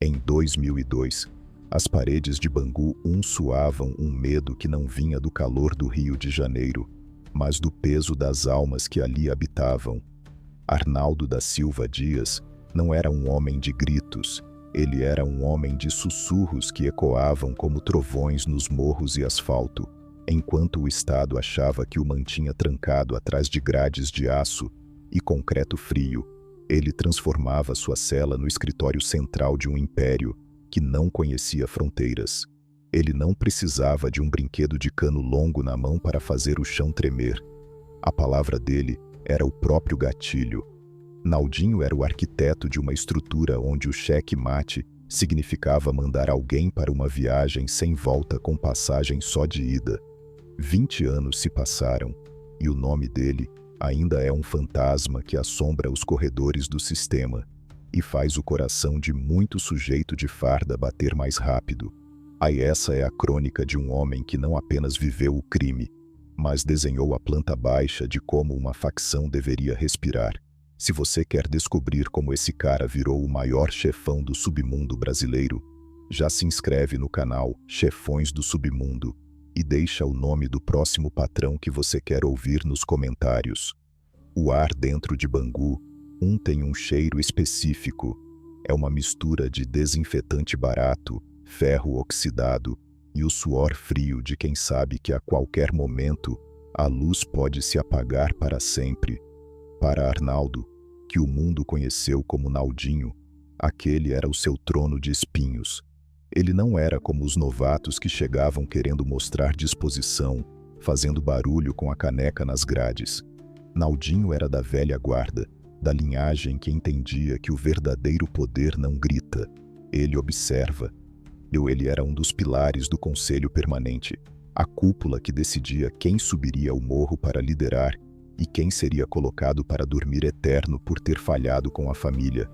Em 2002, as paredes de Bangu 1 suavam um medo que não vinha do calor do Rio de Janeiro, mas do peso das almas que ali habitavam. Arnaldo da Silva Dias não era um homem de gritos, ele era um homem de sussurros que ecoavam como trovões nos morros e asfalto, enquanto o Estado achava que o mantinha trancado atrás de grades de aço e concreto frio. Ele transformava sua cela no escritório central de um império que não conhecia fronteiras. Ele não precisava de um brinquedo de cano longo na mão para fazer o chão tremer. A palavra dele era o próprio gatilho. Naldinho era o arquiteto de uma estrutura onde o cheque-mate significava mandar alguém para uma viagem sem volta com passagem só de ida. 20 anos se passaram e o nome dele ainda é um fantasma que assombra os corredores do sistema e faz o coração de muito sujeito de farda bater mais rápido. Aí essa é a crônica de um homem que não apenas viveu o crime, mas desenhou a planta baixa de como uma facção deveria respirar. Se você quer descobrir como esse cara virou o maior chefão do submundo brasileiro, já se inscreve no canal Chefões do Submundo e deixa o nome do próximo patrão que você quer ouvir nos comentários. O ar dentro de Bangu 1 tem um cheiro específico. É uma mistura de desinfetante barato, ferro oxidado e o suor frio de quem sabe que a qualquer momento a luz pode se apagar para sempre. Para Arnaldo, que o mundo conheceu como Naldinho, aquele era o seu trono de espinhos. Ele não era como os novatos que chegavam querendo mostrar disposição, fazendo barulho com a caneca nas grades. Naldinho era da velha guarda, da linhagem que entendia que o verdadeiro poder não grita, ele observa. Ele era um dos pilares do Conselho Permanente, a cúpula que decidia quem subiria ao morro para liderar e quem seria colocado para dormir eterno por ter falhado com a família.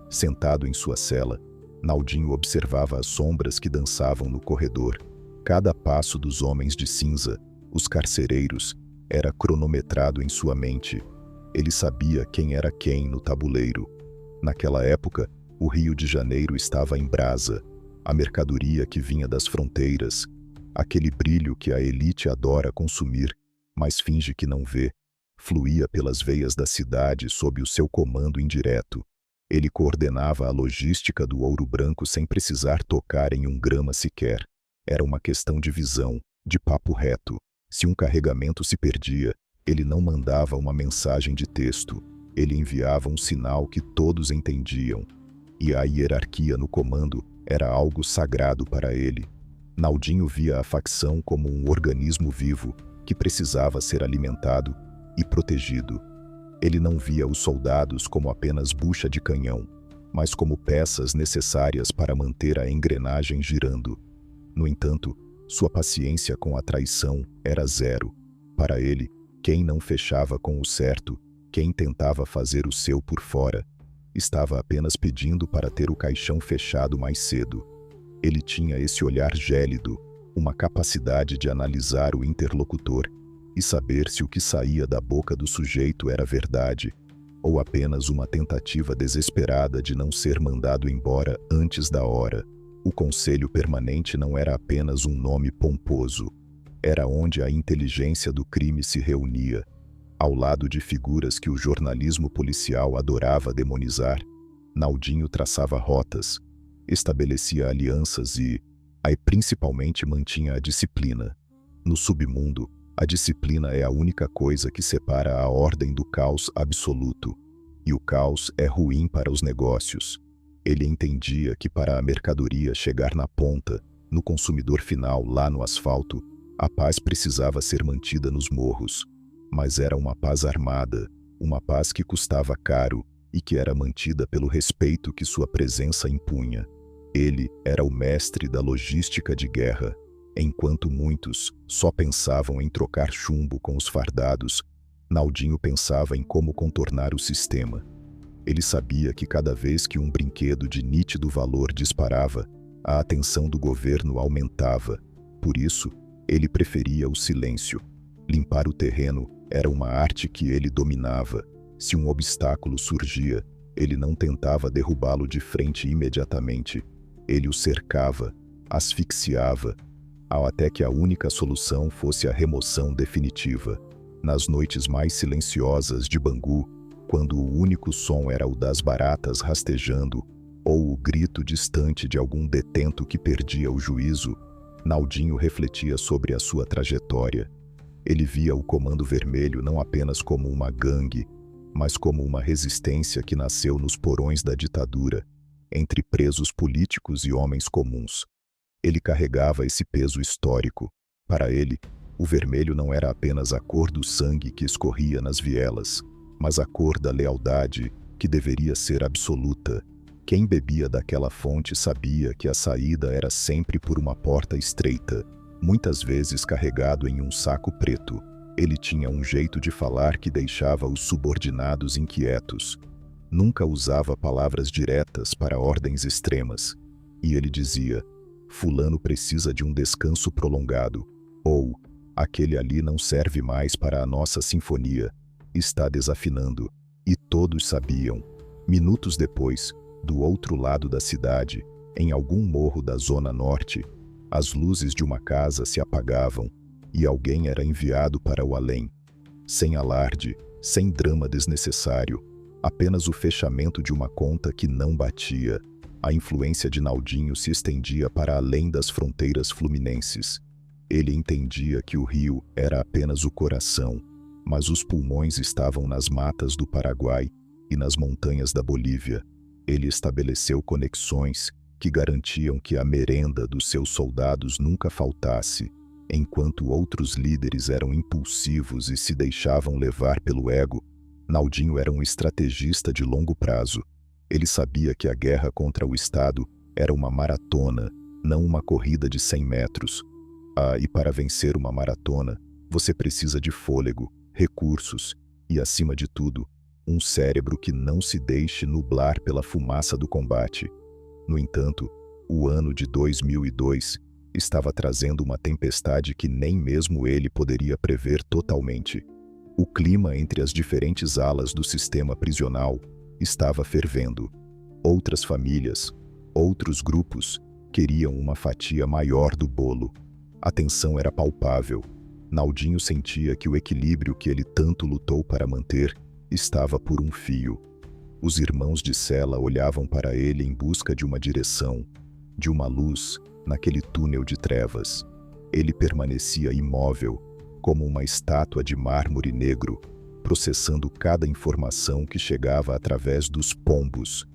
Sentado em sua cela, Naldinho observava as sombras que dançavam no corredor. Cada passo dos homens de cinza, os carcereiros, era cronometrado em sua mente. Ele sabia quem era quem no tabuleiro. Naquela época, o Rio de Janeiro estava em brasa. A mercadoria que vinha das fronteiras, aquele brilho que a elite adora consumir, mas finge que não vê, fluía pelas veias da cidade sob o seu comando indireto. Ele coordenava a logística do ouro branco sem precisar tocar em um grama sequer. Era uma questão de visão, de papo reto. Se um carregamento se perdia, ele não mandava uma mensagem de texto, ele enviava um sinal que todos entendiam. E a hierarquia no comando era algo sagrado para ele. Naldinho via a facção como um organismo vivo que precisava ser alimentado e protegido. Ele não via os soldados como apenas bucha de canhão, mas como peças necessárias para manter a engrenagem girando. No entanto, sua paciência com a traição era zero. Para ele, quem não fechava com o certo, quem tentava fazer o seu por fora, estava apenas pedindo para ter o caixão fechado mais cedo. Ele tinha esse olhar gélido, uma capacidade de analisar o interlocutor e saber se o que saía da boca do sujeito era verdade ou apenas uma tentativa desesperada de não ser mandado embora antes da hora. O Conselho Permanente não era apenas um nome pomposo. Era onde a inteligência do crime se reunia. Ao lado de figuras que o jornalismo policial adorava demonizar, Naldinho traçava rotas, estabelecia alianças e principalmente mantinha a disciplina. No submundo, a disciplina é a única coisa que separa a ordem do caos absoluto. E o caos é ruim para os negócios. Ele entendia que para a mercadoria chegar na ponta, no consumidor final lá no asfalto, a paz precisava ser mantida nos morros. Mas era uma paz armada, uma paz que custava caro e que era mantida pelo respeito que sua presença impunha. Ele era o mestre da logística de guerra. Enquanto muitos só pensavam em trocar chumbo com os fardados, Naldinho pensava em como contornar o sistema. Ele sabia que cada vez que um brinquedo de nítido valor disparava, a atenção do governo aumentava. Por isso, ele preferia o silêncio. Limpar o terreno era uma arte que ele dominava. Se um obstáculo surgia, Ele não tentava derrubá-lo de frente imediatamente. Ele o cercava, asfixiava, até que a única solução fosse a remoção definitiva. Nas noites mais silenciosas de Bangu, quando o único som era o das baratas rastejando ou o grito distante de algum detento que perdia o juízo, Naldinho refletia sobre a sua trajetória. Ele via o Comando Vermelho não apenas como uma gangue, mas como uma resistência que nasceu nos porões da ditadura, entre presos políticos e homens comuns. Ele carregava esse peso histórico. Para ele, o vermelho não era apenas a cor do sangue que escorria nas vielas, mas a cor da lealdade, que deveria ser absoluta. Quem bebia daquela fonte sabia que a saída era sempre por uma porta estreita, muitas vezes carregado em um saco preto. Ele tinha um jeito de falar que deixava os subordinados inquietos. Nunca usava palavras diretas para ordens extremas. E ele dizia: "Fulano precisa de um descanso prolongado", ou "Aquele ali não serve mais para a nossa sinfonia, está desafinando". E todos sabiam. Minutos depois, do outro lado da cidade, em algum morro da Zona Norte, as luzes de uma casa se apagavam e alguém era enviado para o além. Sem alarde, sem drama desnecessário, apenas o fechamento de uma conta que não batia. A influência de Naldinho se estendia para além das fronteiras fluminenses. Ele entendia que o rio era apenas o coração, mas os pulmões estavam nas matas do Paraguai e nas montanhas da Bolívia. Ele estabeleceu conexões que garantiam que a merenda dos seus soldados nunca faltasse, enquanto outros líderes eram impulsivos e se deixavam levar pelo ego. Naldinho era um estrategista de longo prazo. Ele sabia que a guerra contra o Estado era uma maratona, não uma corrida de 100 metros. E para vencer uma maratona, você precisa de fôlego, recursos e, acima de tudo, um cérebro que não se deixe nublar pela fumaça do combate. No entanto, o ano de 2002 estava trazendo uma tempestade que nem mesmo ele poderia prever totalmente. O clima entre as diferentes alas do sistema prisional estava fervendo. Outras famílias, outros grupos, queriam uma fatia maior do bolo. A tensão era palpável. Naldinho sentia que o equilíbrio que ele tanto lutou para manter estava por um fio. Os irmãos de cela olhavam para ele em busca de uma direção, de uma luz, naquele túnel de trevas. Ele permanecia imóvel, como uma estátua de mármore negro, processando cada informação que chegava através dos pombos,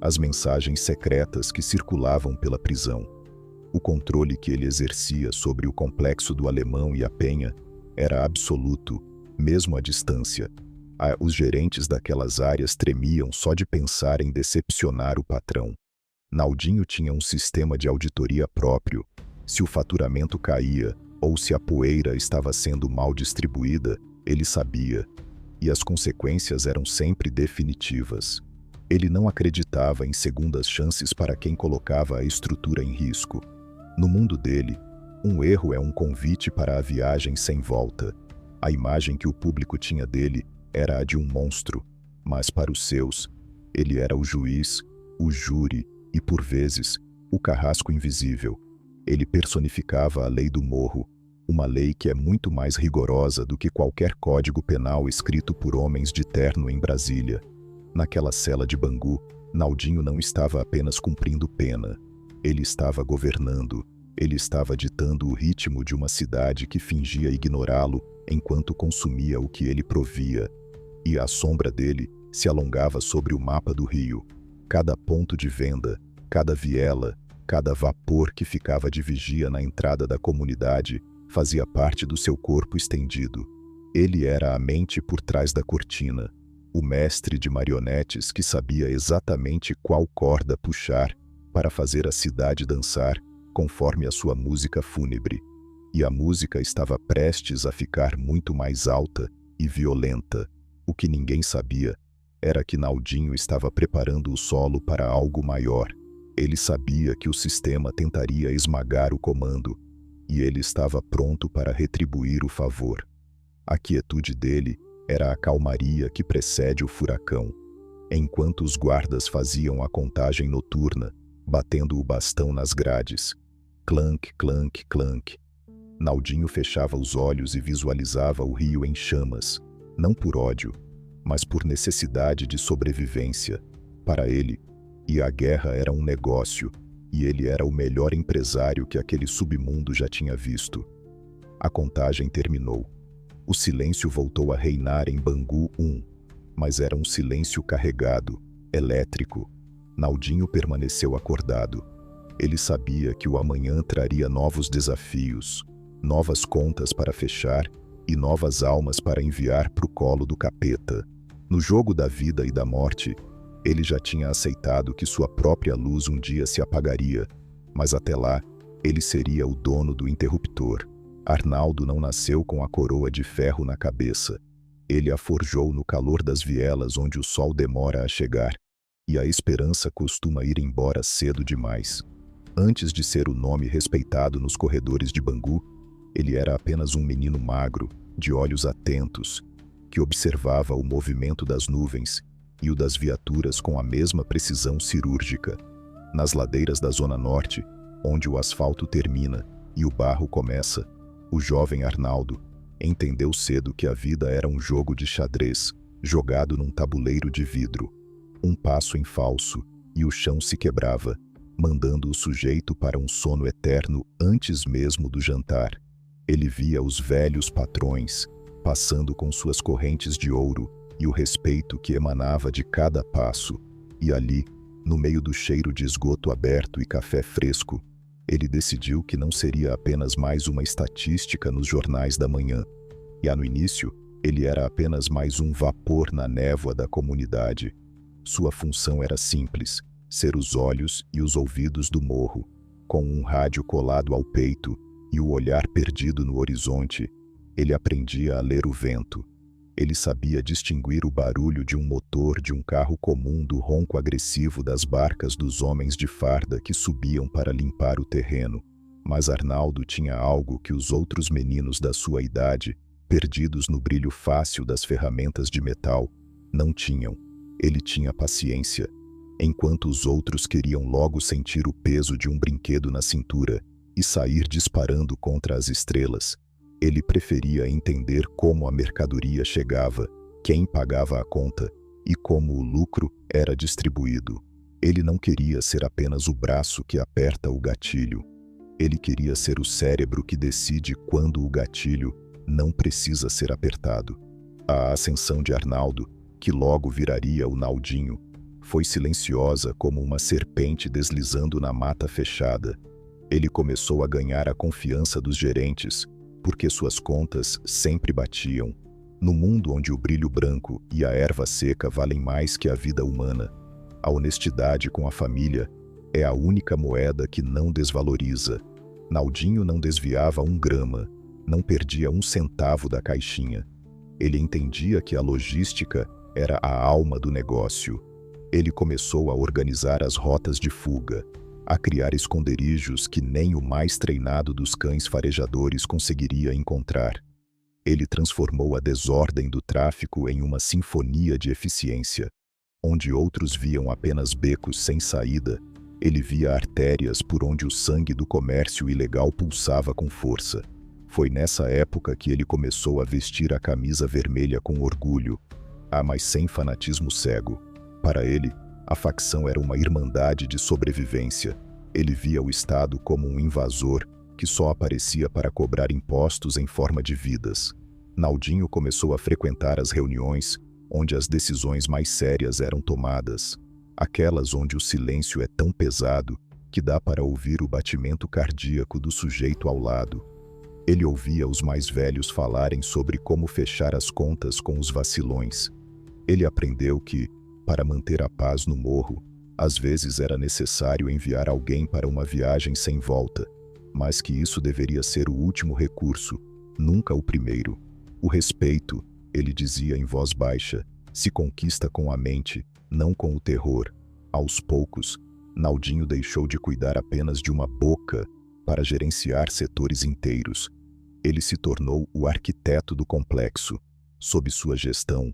as mensagens secretas que circulavam pela prisão. O controle que ele exercia sobre o complexo do Alemão e a Penha era absoluto, mesmo à distância. Os gerentes daquelas áreas tremiam só de pensar em decepcionar o patrão. Naldinho tinha um sistema de auditoria próprio. Se o faturamento caía ou se a poeira estava sendo mal distribuída, ele sabia. E as consequências eram sempre definitivas. Ele não acreditava em segundas chances para quem colocava a estrutura em risco. No mundo dele, um erro é um convite para a viagem sem volta. A imagem que o público tinha dele era a de um monstro, mas para os seus, ele era o juiz, o júri e, por vezes, o carrasco invisível. Ele personificava a lei do morro, uma lei que é muito mais rigorosa do que qualquer código penal escrito por homens de terno em Brasília. Naquela cela de Bangu, Naldinho não estava apenas cumprindo pena. Ele estava governando, ele estava ditando o ritmo de uma cidade que fingia ignorá-lo enquanto consumia o que ele provia. E a sombra dele se alongava sobre o mapa do rio. Cada ponto de venda, cada viela, cada vapor que ficava de vigia na entrada da comunidade fazia parte do seu corpo estendido. Ele era a mente por trás da cortina, o mestre de marionetes que sabia exatamente qual corda puxar para fazer a cidade dançar conforme a sua música fúnebre. E a música estava prestes a ficar muito mais alta e violenta. O que ninguém sabia era que Naldinho estava preparando o solo para algo maior. Ele sabia que o sistema tentaria esmagar o comando, e ele estava pronto para retribuir o favor. A quietude dele era a calmaria que precede o furacão. enquanto os guardas faziam a contagem noturna, batendo o bastão nas grades. Clank, clank, clank. Naldinho fechava os olhos e visualizava o rio em chamas, não por ódio, mas por necessidade de sobrevivência. Para ele, e a guerra era um negócio, e ele era o melhor empresário que aquele submundo já tinha visto. A contagem terminou. O silêncio voltou a reinar em Bangu 1, mas era um silêncio carregado, elétrico. Naldinho permaneceu acordado. Ele sabia que o amanhã traria novos desafios, novas contas para fechar e novas almas para enviar para o colo do capeta. No jogo da vida e da morte, ele já tinha aceitado que sua própria luz um dia se apagaria, mas até lá, ele seria o dono do interruptor. Arnaldo não nasceu com a coroa de ferro na cabeça. Ele a forjou no calor das vielas onde o sol demora a chegar, e a esperança costuma ir embora cedo demais. Antes de ser o nome respeitado nos corredores de Bangu, ele era apenas um menino magro, de olhos atentos, que observava o movimento das nuvens e o das viaturas com a mesma precisão cirúrgica. Nas ladeiras da Zona Norte, onde o asfalto termina e o barro começa, o jovem Arnaldo entendeu cedo que a vida era um jogo de xadrez, jogado num tabuleiro de vidro. Um passo em falso, e o chão se quebrava, mandando o sujeito para um sono eterno antes mesmo do jantar. Ele via os velhos patrões, passando com suas correntes de ouro e o respeito que emanava de cada passo. E ali, no meio do cheiro de esgoto aberto e café fresco, ele decidiu que não seria apenas mais uma estatística nos jornais da manhã. E no início, ele era apenas mais um vapor na névoa da comunidade. Sua função era simples: ser os olhos e os ouvidos do morro. Com um rádio colado ao peito e o olhar perdido no horizonte, ele aprendia a ler o vento. Ele sabia distinguir o barulho de um motor de um carro comum do ronco agressivo das barcas dos homens de farda que subiam para limpar o terreno. Mas Arnaldo tinha algo que os outros meninos da sua idade, perdidos no brilho fácil das ferramentas de metal, não tinham. Ele tinha paciência. Enquanto os outros queriam logo sentir o peso de um brinquedo na cintura e sair disparando contra as estrelas, ele preferia entender como a mercadoria chegava, quem pagava a conta e como o lucro era distribuído. Ele não queria ser apenas o braço que aperta o gatilho. Ele queria ser o cérebro que decide quando o gatilho não precisa ser apertado. A ascensão de Arnaldo, que logo viraria o Naldinho, foi silenciosa como uma serpente deslizando na mata fechada. Ele começou a ganhar a confiança dos gerentes, porque suas contas sempre batiam. No mundo onde o brilho branco e a erva seca valem mais que a vida humana, a honestidade com a família é a única moeda que não desvaloriza. Naldinho não desviava 1 grama, não perdia 1 centavo da caixinha. Ele entendia que a logística era a alma do negócio. Ele começou a organizar as rotas de fuga, a criar esconderijos que nem o mais treinado dos cães farejadores conseguiria encontrar. Ele transformou a desordem do tráfico em uma sinfonia de eficiência. Onde outros viam apenas becos sem saída, ele via artérias por onde o sangue do comércio ilegal pulsava com força. Foi nessa época que ele começou a vestir a camisa vermelha com orgulho, mas sem fanatismo cego. Para ele, a facção era uma irmandade de sobrevivência. Ele via o Estado como um invasor que só aparecia para cobrar impostos em forma de vidas. Naldinho começou a frequentar as reuniões onde as decisões mais sérias eram tomadas, aquelas onde o silêncio é tão pesado que dá para ouvir o batimento cardíaco do sujeito ao lado. Ele ouvia os mais velhos falarem sobre como fechar as contas com os vacilões. Ele aprendeu que, para manter a paz no morro, às vezes era necessário enviar alguém para uma viagem sem volta, mas que isso deveria ser o último recurso, nunca o primeiro. O respeito, ele dizia em voz baixa, se conquista com a mente, não com o terror. Aos poucos, Naldinho deixou de cuidar apenas de uma boca para gerenciar setores inteiros. Ele se tornou o arquiteto do complexo. Sob sua gestão,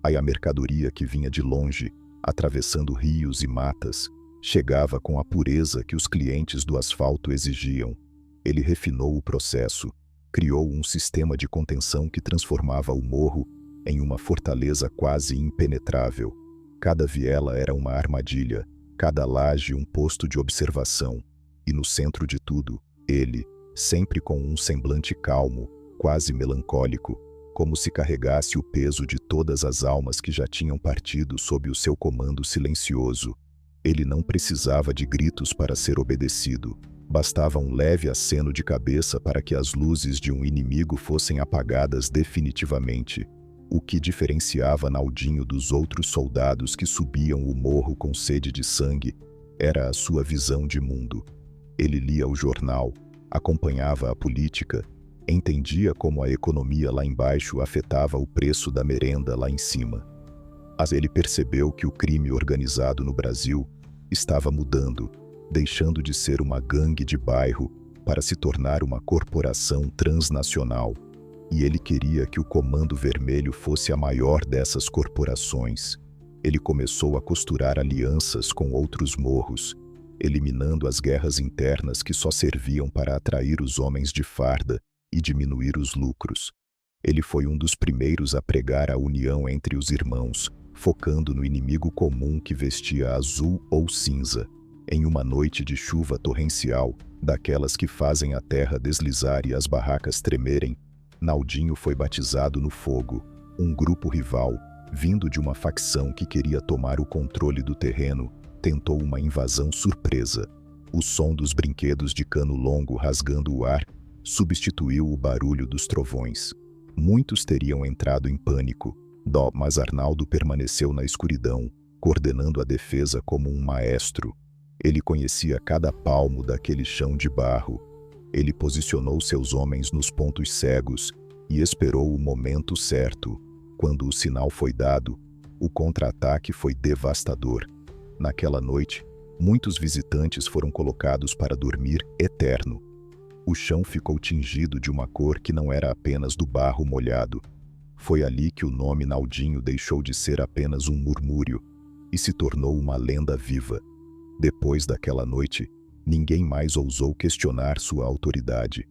a mercadoria que vinha de longe atravessando rios e matas, chegava com a pureza que os clientes do asfalto exigiam. Ele refinou o processo, criou um sistema de contenção que transformava o morro em uma fortaleza quase impenetrável. Cada viela era uma armadilha, cada laje um posto de observação, e no centro de tudo, ele, sempre com um semblante calmo, quase melancólico, como se carregasse o peso de todas as almas que já tinham partido sob o seu comando silencioso. Ele não precisava de gritos para ser obedecido. Bastava um leve aceno de cabeça para que as luzes de um inimigo fossem apagadas definitivamente. O que diferenciava Naldinho dos outros soldados que subiam o morro com sede de sangue era a sua visão de mundo. Ele lia o jornal, acompanhava a política, entendia como a economia lá embaixo afetava o preço da merenda lá em cima. Mas ele percebeu que o crime organizado no Brasil estava mudando, deixando de ser uma gangue de bairro para se tornar uma corporação transnacional. E ele queria que o Comando Vermelho fosse a maior dessas corporações. Ele começou a costurar alianças com outros morros, eliminando as guerras internas que só serviam para atrair os homens de farda e diminuir os lucros. Ele foi um dos primeiros a pregar a união entre os irmãos, focando no inimigo comum que vestia azul ou cinza. Em uma noite de chuva torrencial, daquelas que fazem a terra deslizar e as barracas tremerem, Naldinho foi batizado no fogo. Um grupo rival, vindo de uma facção que queria tomar o controle do terreno, tentou uma invasão surpresa. O som dos brinquedos de cano longo rasgando o ar substituiu o barulho dos trovões. Muitos teriam entrado em pânico, mas Arnaldo permaneceu na escuridão, coordenando a defesa como um maestro. Ele conhecia cada palmo daquele chão de barro. Ele posicionou seus homens nos pontos cegos e esperou o momento certo. Quando o sinal foi dado, o contra-ataque foi devastador. Naquela noite, muitos visitantes foram colocados para dormir eterno. O chão ficou tingido de uma cor que não era apenas do barro molhado. Foi ali que o nome Naldinho deixou de ser apenas um murmúrio e se tornou uma lenda viva. Depois daquela noite, ninguém mais ousou questionar sua autoridade.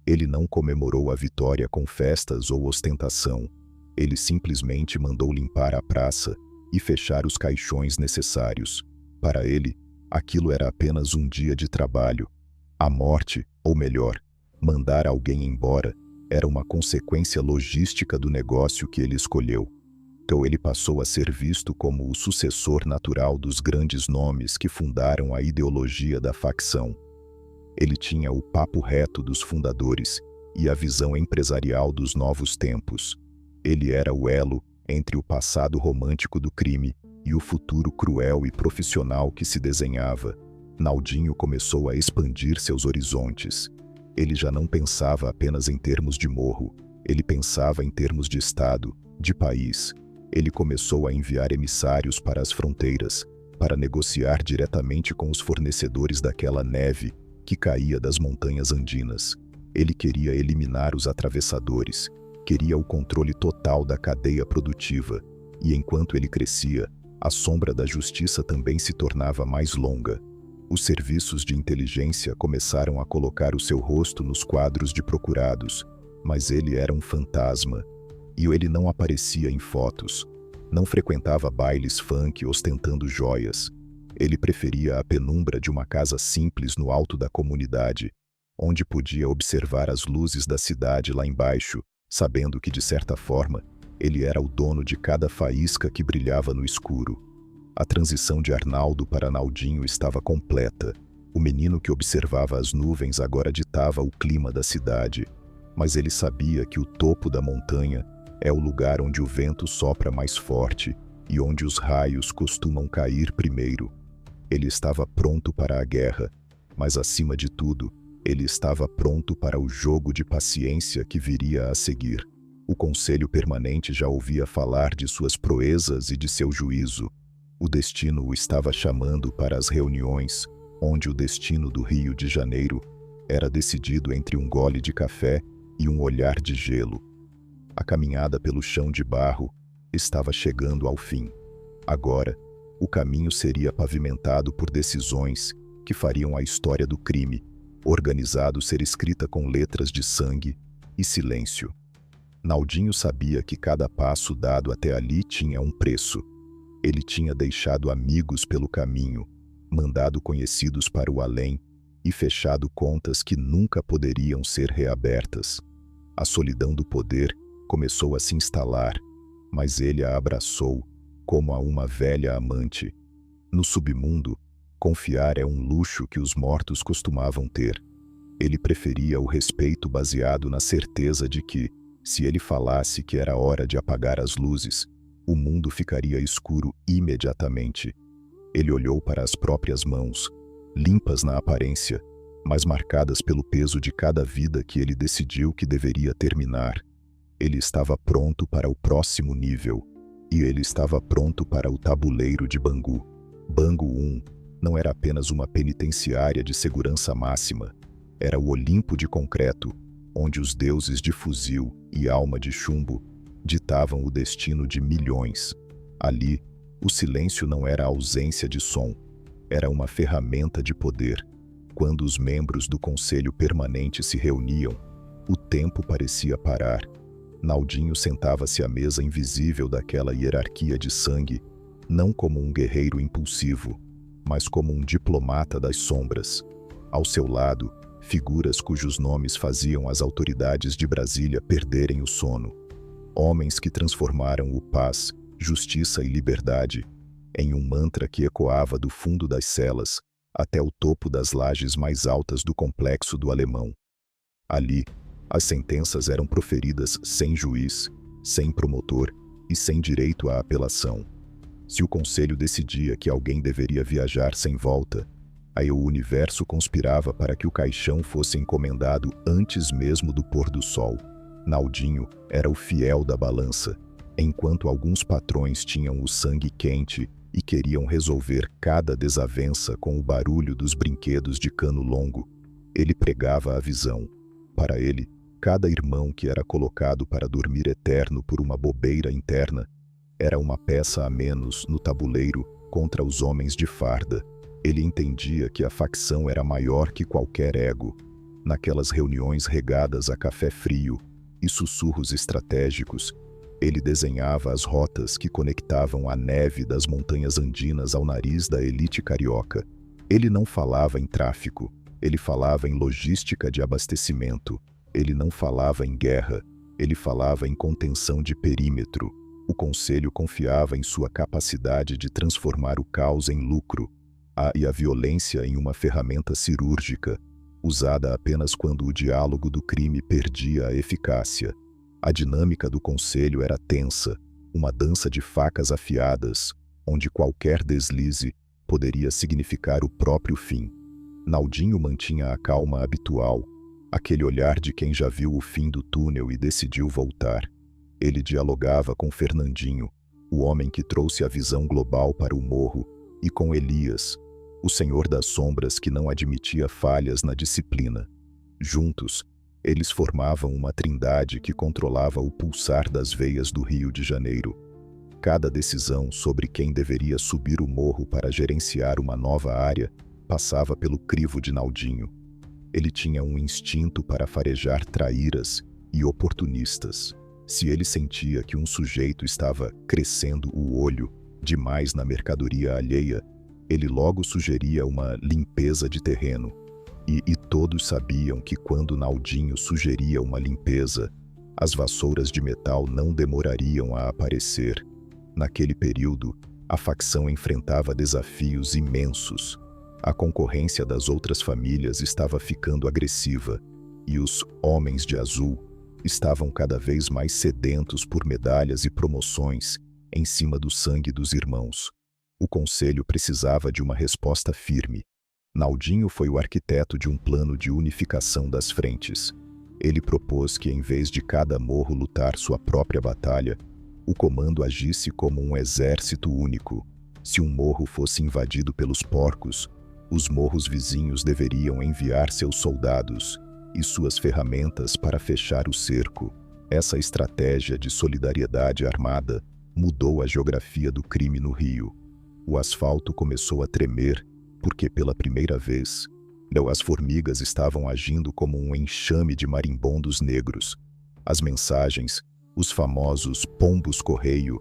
Ele não comemorou a vitória com festas ou ostentação. Ele simplesmente mandou limpar a praça e fechar os caixões necessários. Para ele, aquilo era apenas um dia de trabalho. A morte, ou melhor, mandar alguém embora, era uma consequência logística do negócio que ele escolheu. Então ele passou a ser visto como o sucessor natural dos grandes nomes que fundaram a ideologia da facção. Ele tinha o papo reto dos fundadores e a visão empresarial dos novos tempos. Ele era o elo entre o passado romântico do crime e o futuro cruel e profissional que se desenhava. Naldinho começou a expandir seus horizontes. Ele já não pensava apenas em termos de morro, ele pensava em termos de Estado, de país. Ele começou a enviar emissários para as fronteiras, para negociar diretamente com os fornecedores daquela neve que caía das montanhas andinas. Ele queria eliminar os atravessadores, queria o controle total da cadeia produtiva, e enquanto ele crescia, a sombra da justiça também se tornava mais longa. Os serviços de inteligência começaram a colocar o seu rosto nos quadros de procurados, mas ele era um fantasma. E ele não aparecia em fotos, não frequentava bailes funk ostentando joias. Ele preferia a penumbra de uma casa simples no alto da comunidade, onde podia observar as luzes da cidade lá embaixo, sabendo que, de certa forma, ele era o dono de cada faísca que brilhava no escuro. A transição de Arnaldo para Naldinho estava completa. O menino que observava as nuvens agora ditava o clima da cidade, mas ele sabia que o topo da montanha é o lugar onde o vento sopra mais forte e onde os raios costumam cair primeiro. Ele estava pronto para a guerra, mas acima de tudo, ele estava pronto para o jogo de paciência que viria a seguir. O Conselho Permanente já ouvia falar de suas proezas e de seu juízo. O destino o estava chamando para as reuniões, onde o destino do Rio de Janeiro era decidido entre um gole de café e um olhar de gelo. A caminhada pelo chão de barro estava chegando ao fim. Agora, O caminho seria pavimentado por decisões que fariam a história do crime, organizado ser escrita com letras de sangue e silêncio. Naldinho sabia que cada passo dado até ali tinha um preço. Ele tinha deixado amigos pelo caminho, mandado conhecidos para o além e fechado contas que nunca poderiam ser reabertas. A solidão do poder começou a se instalar, mas ele a abraçou como a uma velha amante. No submundo, confiar é um luxo que os mortos costumavam ter. Ele preferia o respeito baseado na certeza de que, se ele falasse que era hora de apagar as luzes, o mundo ficaria escuro imediatamente. Ele olhou para as próprias mãos, limpas na aparência, mas marcadas pelo peso de cada vida que ele decidiu que deveria terminar. Ele estava pronto para o próximo nível, e ele estava pronto para o tabuleiro de Bangu. Bangu 1 não era apenas uma penitenciária de segurança máxima, era o Olimpo de concreto, onde os deuses de fuzil e alma de chumbo ditavam o destino de milhões. Ali, o silêncio não era a ausência de som, era uma ferramenta de poder. Quando os membros do Conselho Permanente se reuniam, o tempo parecia parar. Naldinho sentava-se à mesa invisível daquela hierarquia de sangue, não como um guerreiro impulsivo, mas como um diplomata das sombras. Ao seu lado, figuras cujos nomes faziam as autoridades de Brasília perderem o sono. Homens que transformaram o paz, justiça e liberdade em um mantra que ecoava do fundo das celas até o topo das lajes mais altas do complexo do Alemão. Ali, as sentenças eram proferidas sem juiz, sem promotor e sem direito à apelação. Se o conselho decidia que alguém deveria viajar sem volta, aí o universo conspirava para que o caixão fosse encomendado antes mesmo do pôr do sol. Naldinho era o fiel da balança, enquanto alguns patrões tinham o sangue quente e queriam resolver cada desavença com o barulho dos brinquedos de cano longo. Ele pregava a visão. Para ele, cada irmão que era colocado para dormir eterno por uma bobeira interna era uma peça a menos no tabuleiro contra os homens de farda. Ele entendia que a facção era maior que qualquer ego. Naquelas reuniões regadas a café frio e sussurros estratégicos, ele desenhava as rotas que conectavam a neve das montanhas andinas ao nariz da elite carioca. Ele não falava em tráfico, ele falava em logística de abastecimento. Ele não falava em guerra, ele falava em contenção de perímetro. O conselho confiava em sua capacidade de transformar o caos em lucro, e a violência em uma ferramenta cirúrgica, usada apenas quando o diálogo do crime perdia a eficácia. A dinâmica do conselho era tensa, uma dança de facas afiadas, onde qualquer deslize poderia significar o próprio fim. Naldinho mantinha a calma habitual, aquele olhar de quem já viu o fim do túnel e decidiu voltar. Ele dialogava com Fernandinho, o homem que trouxe a visão global para o morro, e com Elias, o senhor das sombras que não admitia falhas na disciplina. Juntos, eles formavam uma trindade que controlava o pulsar das veias do Rio de Janeiro. Cada decisão sobre quem deveria subir o morro para gerenciar uma nova área passava pelo crivo de Naldinho. Ele tinha um instinto para farejar traíras e oportunistas. Se ele sentia que um sujeito estava crescendo o olho demais na mercadoria alheia, ele logo sugeria uma limpeza de terreno. E todos sabiam que quando Naldinho sugeria uma limpeza, as vassouras de metal não demorariam a aparecer. Naquele período, a facção enfrentava desafios imensos. A concorrência das outras famílias estava ficando agressiva, e os homens de azul estavam cada vez mais sedentos por medalhas e promoções em cima do sangue dos irmãos. O conselho precisava de uma resposta firme. Naldinho foi o arquiteto de um plano de unificação das frentes. Ele propôs que, em vez de cada morro lutar sua própria batalha, o comando agisse como um exército único. Se um morro fosse invadido pelos porcos, os morros vizinhos deveriam enviar seus soldados e suas ferramentas para fechar o cerco. Essa estratégia de solidariedade armada mudou a geografia do crime no Rio. O asfalto começou a tremer, porque pela primeira vez, as formigas estavam agindo como um enxame de marimbondos negros. As mensagens, os famosos pombos-correio,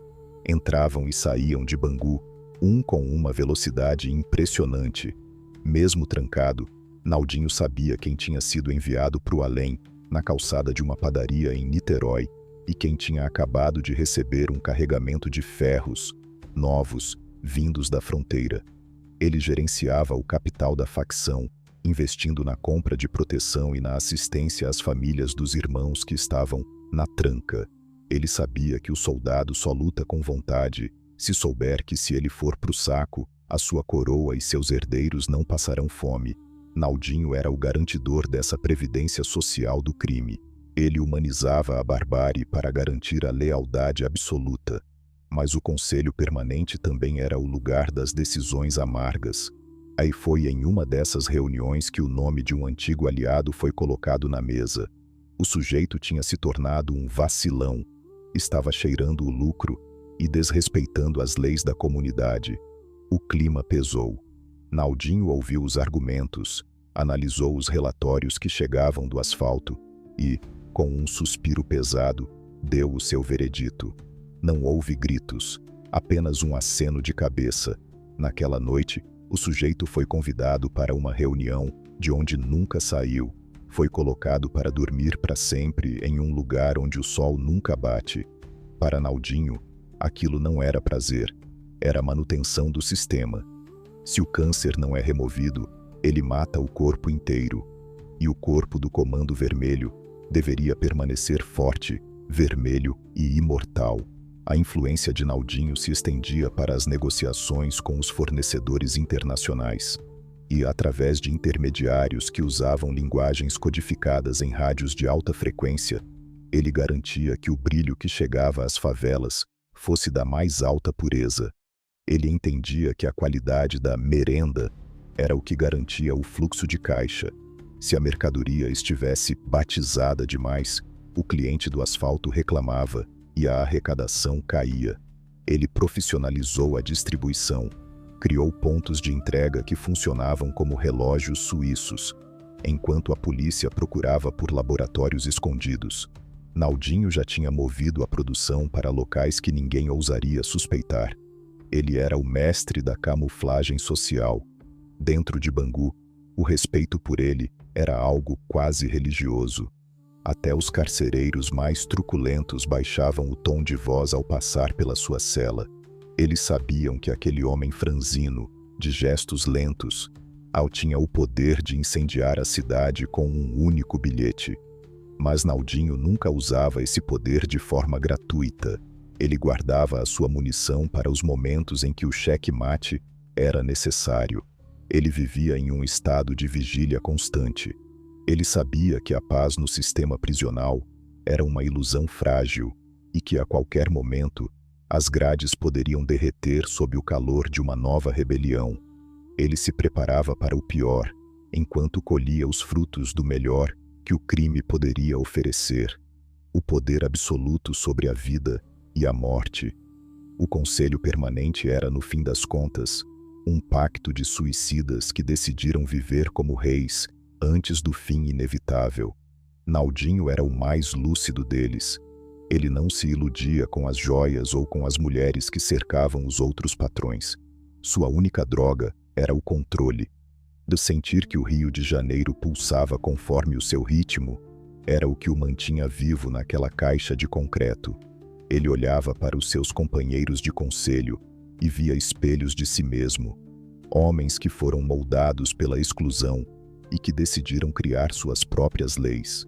entravam e saíam de Bangu, um com uma velocidade impressionante. Mesmo trancado, Naldinho sabia quem tinha sido enviado para o além, na calçada de uma padaria em Niterói, e quem tinha acabado de receber um carregamento de ferros, novos, vindos da fronteira. Ele gerenciava o capital da facção, investindo na compra de proteção e na assistência às famílias dos irmãos que estavam na tranca. Ele sabia que o soldado só luta com vontade se souber que, se ele for pro saco, a sua coroa e seus herdeiros não passarão fome. Naldinho era o garantidor dessa previdência social do crime. Ele humanizava a barbárie para garantir a lealdade absoluta. Mas o Conselho Permanente também era o lugar das decisões amargas. Aí foi em uma dessas reuniões que o nome de um antigo aliado foi colocado na mesa. O sujeito tinha se tornado um vacilão, estava cheirando o lucro e desrespeitando as leis da comunidade. O clima pesou. Naldinho ouviu os argumentos, analisou os relatórios que chegavam do asfalto e, com um suspiro pesado, deu o seu veredito. Não houve gritos, apenas um aceno de cabeça. Naquela noite, o sujeito foi convidado para uma reunião de onde nunca saiu. Foi colocado para dormir para sempre em um lugar onde o sol nunca bate. Para Naldinho, aquilo não era prazer, era a manutenção do sistema. Se o câncer não é removido, ele mata o corpo inteiro. E o corpo do Comando Vermelho deveria permanecer forte, vermelho e imortal. A influência de Naldinho se estendia para as negociações com os fornecedores internacionais. E, através de intermediários que usavam linguagens codificadas em rádios de alta frequência, ele garantia que o brilho que chegava às favelas fosse da mais alta pureza. Ele entendia que a qualidade da merenda era o que garantia o fluxo de caixa. Se a mercadoria estivesse batizada demais, o cliente do asfalto reclamava e a arrecadação caía. Ele profissionalizou a distribuição, criou pontos de entrega que funcionavam como relógios suíços, enquanto a polícia procurava por laboratórios escondidos. Naldinho já tinha movido a produção para locais que ninguém ousaria suspeitar. Ele era o mestre da camuflagem social. Dentro de Bangu, o respeito por ele era algo quase religioso. Até os carcereiros mais truculentos baixavam o tom de voz ao passar pela sua cela. Eles sabiam que aquele homem franzino, de gestos lentos, tinha o poder de incendiar a cidade com um único bilhete. Mas Naldinho nunca usava esse poder de forma gratuita. Ele guardava a sua munição para os momentos em que o cheque-mate era necessário. Ele vivia em um estado de vigília constante. Ele sabia que a paz no sistema prisional era uma ilusão frágil e que, a qualquer momento, as grades poderiam derreter sob o calor de uma nova rebelião. Ele se preparava para o pior, enquanto colhia os frutos do melhor que o crime poderia oferecer: o poder absoluto sobre a vida e a morte. O Conselho Permanente era, no fim das contas, um pacto de suicidas que decidiram viver como reis antes do fim inevitável. Naldinho era o mais lúcido deles. Ele não se iludia com as joias ou com as mulheres que cercavam os outros patrões. Sua única droga era o controle. De sentir que o Rio de Janeiro pulsava conforme o seu ritmo, era o que o mantinha vivo naquela caixa de concreto. Ele olhava para os seus companheiros de conselho e via espelhos de si mesmo. Homens que foram moldados pela exclusão e que decidiram criar suas próprias leis.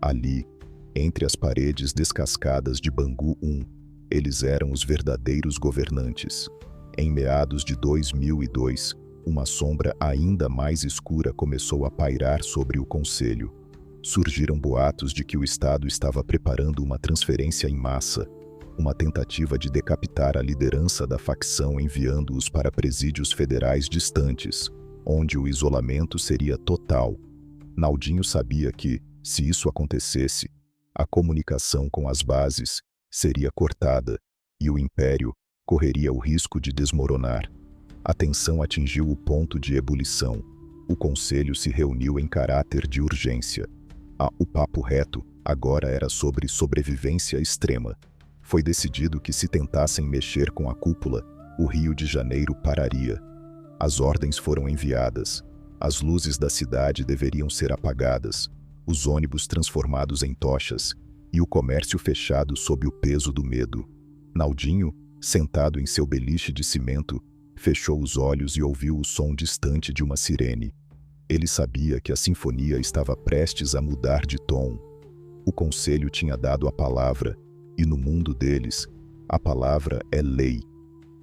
Ali, entre as paredes descascadas de Bangu 1, eles eram os verdadeiros governantes. Em meados de 2002, uma sombra ainda mais escura começou a pairar sobre o conselho. Surgiram boatos de que o Estado estava preparando uma transferência em massa, uma tentativa de decapitar a liderança da facção enviando-os para presídios federais distantes, onde o isolamento seria total. Naldinho sabia que, se isso acontecesse, a comunicação com as bases seria cortada e o império correria o risco de desmoronar. A tensão atingiu o ponto de ebulição. O conselho se reuniu em caráter de urgência. O papo reto agora era sobre sobrevivência extrema. Foi decidido que se tentassem mexer com a cúpula, o Rio de Janeiro pararia. As ordens foram enviadas. As luzes da cidade deveriam ser apagadas, os ônibus transformados em tochas e o comércio fechado sob o peso do medo. Naldinho, sentado em seu beliche de cimento, fechou os olhos e ouviu o som distante de uma sirene. Ele sabia que a sinfonia estava prestes a mudar de tom. O conselho tinha dado a palavra, e no mundo deles, a palavra é lei.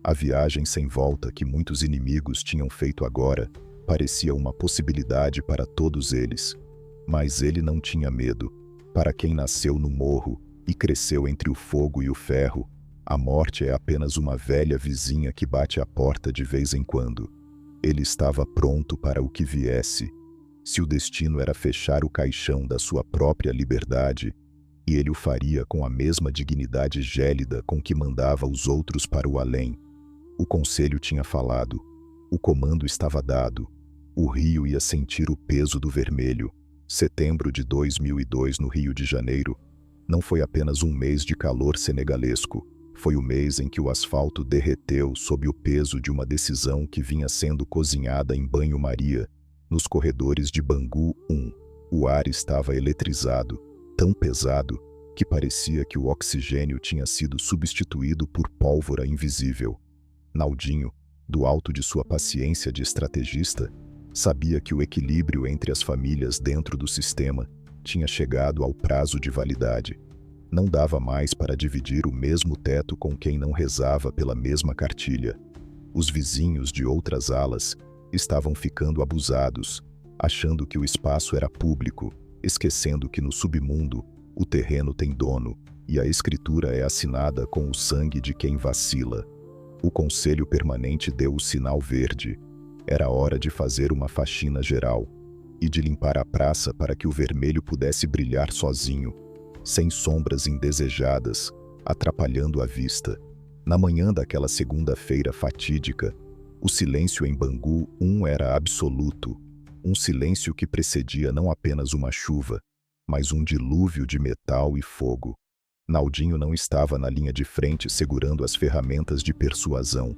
A viagem sem volta que muitos inimigos tinham feito agora parecia uma possibilidade para todos eles. Mas ele não tinha medo. Para quem nasceu no morro e cresceu entre o fogo e o ferro, a morte é apenas uma velha vizinha que bate à porta de vez em quando. Ele estava pronto para o que viesse. Se o destino era fechar o caixão da sua própria liberdade, e ele o faria com a mesma dignidade gélida com que mandava os outros para o além. O conselho tinha falado. O comando estava dado. O Rio ia sentir o peso do vermelho. Setembro de 2002 no Rio de Janeiro não foi apenas um mês de calor senegalesco. Foi o mês em que o asfalto derreteu sob o peso de uma decisão que vinha sendo cozinhada em banho-maria, nos corredores de Bangu 1. O ar estava eletrizado, tão pesado que parecia que o oxigênio tinha sido substituído por pólvora invisível. Naldinho, do alto de sua paciência de estrategista, sabia que o equilíbrio entre as famílias dentro do sistema tinha chegado ao prazo de validade. Não dava mais para dividir o mesmo teto com quem não rezava pela mesma cartilha. Os vizinhos de outras alas estavam ficando abusados, achando que o espaço era público, esquecendo que no submundo o terreno tem dono e a escritura é assinada com o sangue de quem vacila. O Conselho Permanente deu o sinal verde. Era hora de fazer uma faxina geral e de limpar a praça para que o vermelho pudesse brilhar sozinho, sem sombras indesejadas, atrapalhando a vista. Na manhã daquela segunda-feira fatídica, o silêncio em Bangu 1 era absoluto, um silêncio que precedia não apenas uma chuva, mas um dilúvio de metal e fogo. Naldinho não estava na linha de frente segurando as ferramentas de persuasão.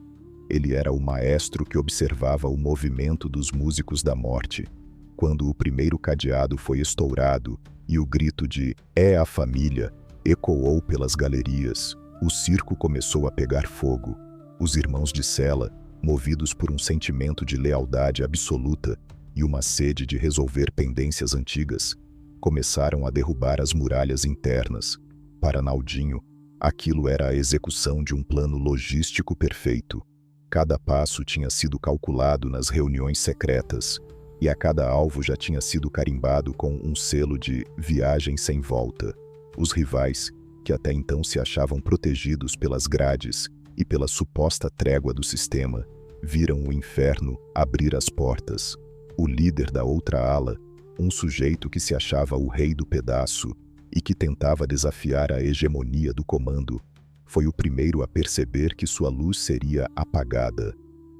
Ele era o maestro que observava o movimento dos músicos da morte. Quando o primeiro cadeado foi estourado e o grito de "É a família" ecoou pelas galerias, o circo começou a pegar fogo. Os irmãos de cela, movidos por um sentimento de lealdade absoluta e uma sede de resolver pendências antigas, começaram a derrubar as muralhas internas. Para Naldinho, aquilo era a execução de um plano logístico perfeito. Cada passo tinha sido calculado nas reuniões secretas, e a cada alvo já tinha sido carimbado com um selo de viagem sem volta. Os rivais, que até então se achavam protegidos pelas grades e pela suposta trégua do sistema, viram o inferno abrir as portas. O líder da outra ala, um sujeito que se achava o rei do pedaço e que tentava desafiar a hegemonia do comando, foi o primeiro a perceber que sua luz seria apagada.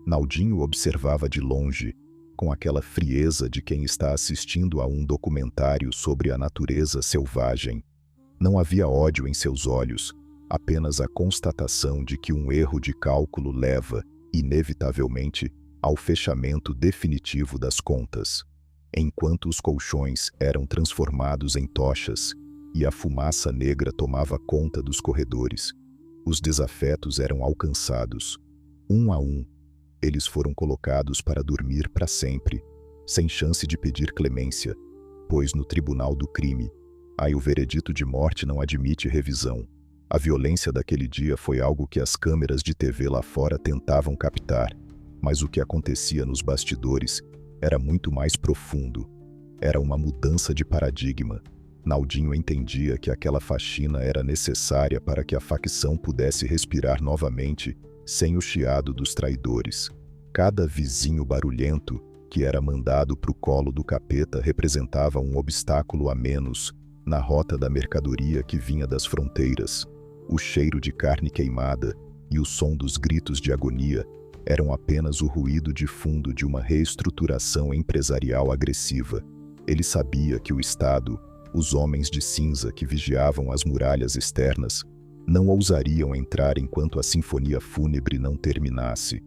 Naldinho observava de longe, com aquela frieza de quem está assistindo a um documentário sobre a natureza selvagem. Não havia ódio em seus olhos, apenas a constatação de que um erro de cálculo leva, inevitavelmente, ao fechamento definitivo das contas. Enquanto os colchões eram transformados em tochas e a fumaça negra tomava conta dos corredores, os desafetos eram alcançados. Um a um, eles foram colocados para dormir para sempre, sem chance de pedir clemência, pois no tribunal do crime, o veredito de morte não admite revisão. A violência daquele dia foi algo que as câmeras de TV lá fora tentavam captar, mas o que acontecia nos bastidores era muito mais profundo. Era uma mudança de paradigma. Naldinho entendia que aquela faxina era necessária para que a facção pudesse respirar novamente, sem o chiado dos traidores. Cada vizinho barulhento que era mandado para o colo do capeta representava um obstáculo a menos na rota da mercadoria que vinha das fronteiras. O cheiro de carne queimada e o som dos gritos de agonia eram apenas o ruído de fundo de uma reestruturação empresarial agressiva. Ele sabia que o Estado, os homens de cinza que vigiavam as muralhas externas, não ousariam entrar enquanto a sinfonia fúnebre não terminasse.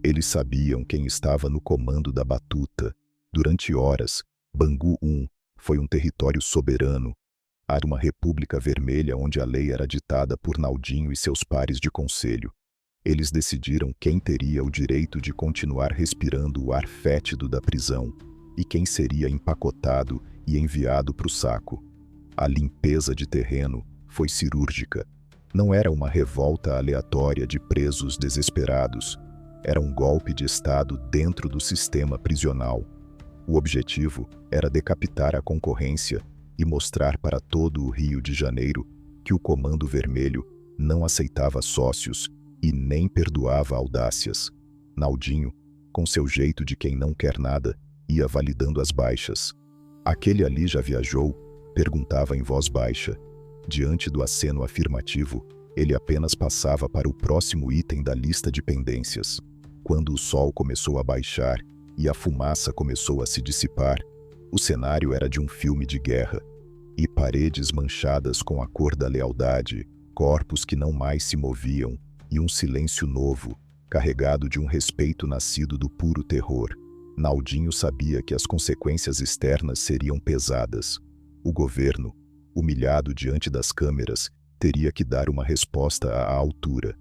Eles sabiam quem estava no comando da batuta. Durante horas, Bangu 1 foi um território soberano. Era uma república vermelha onde a lei era ditada por Naldinho e seus pares de conselho. Eles decidiram quem teria o direito de continuar respirando o ar fétido da prisão e quem seria empacotado e enviado para o saco. A limpeza de terreno foi cirúrgica. Não era uma revolta aleatória de presos desesperados. Era um golpe de Estado dentro do sistema prisional. O objetivo era decapitar a concorrência e mostrar para todo o Rio de Janeiro que o Comando Vermelho não aceitava sócios e nem perdoava audácias. Naldinho, com seu jeito de quem não quer nada, ia validando as baixas. "Aquele ali já viajou?", perguntava em voz baixa. Diante do aceno afirmativo, ele apenas passava para o próximo item da lista de pendências. Quando o sol começou a baixar e a fumaça começou a se dissipar, o cenário era de um filme de guerra. E paredes manchadas com a cor da lealdade, corpos que não mais se moviam, e um silêncio novo, carregado de um respeito nascido do puro terror. Naldinho sabia que as consequências externas seriam pesadas. O governo, humilhado diante das câmeras, teria que dar uma resposta à altura.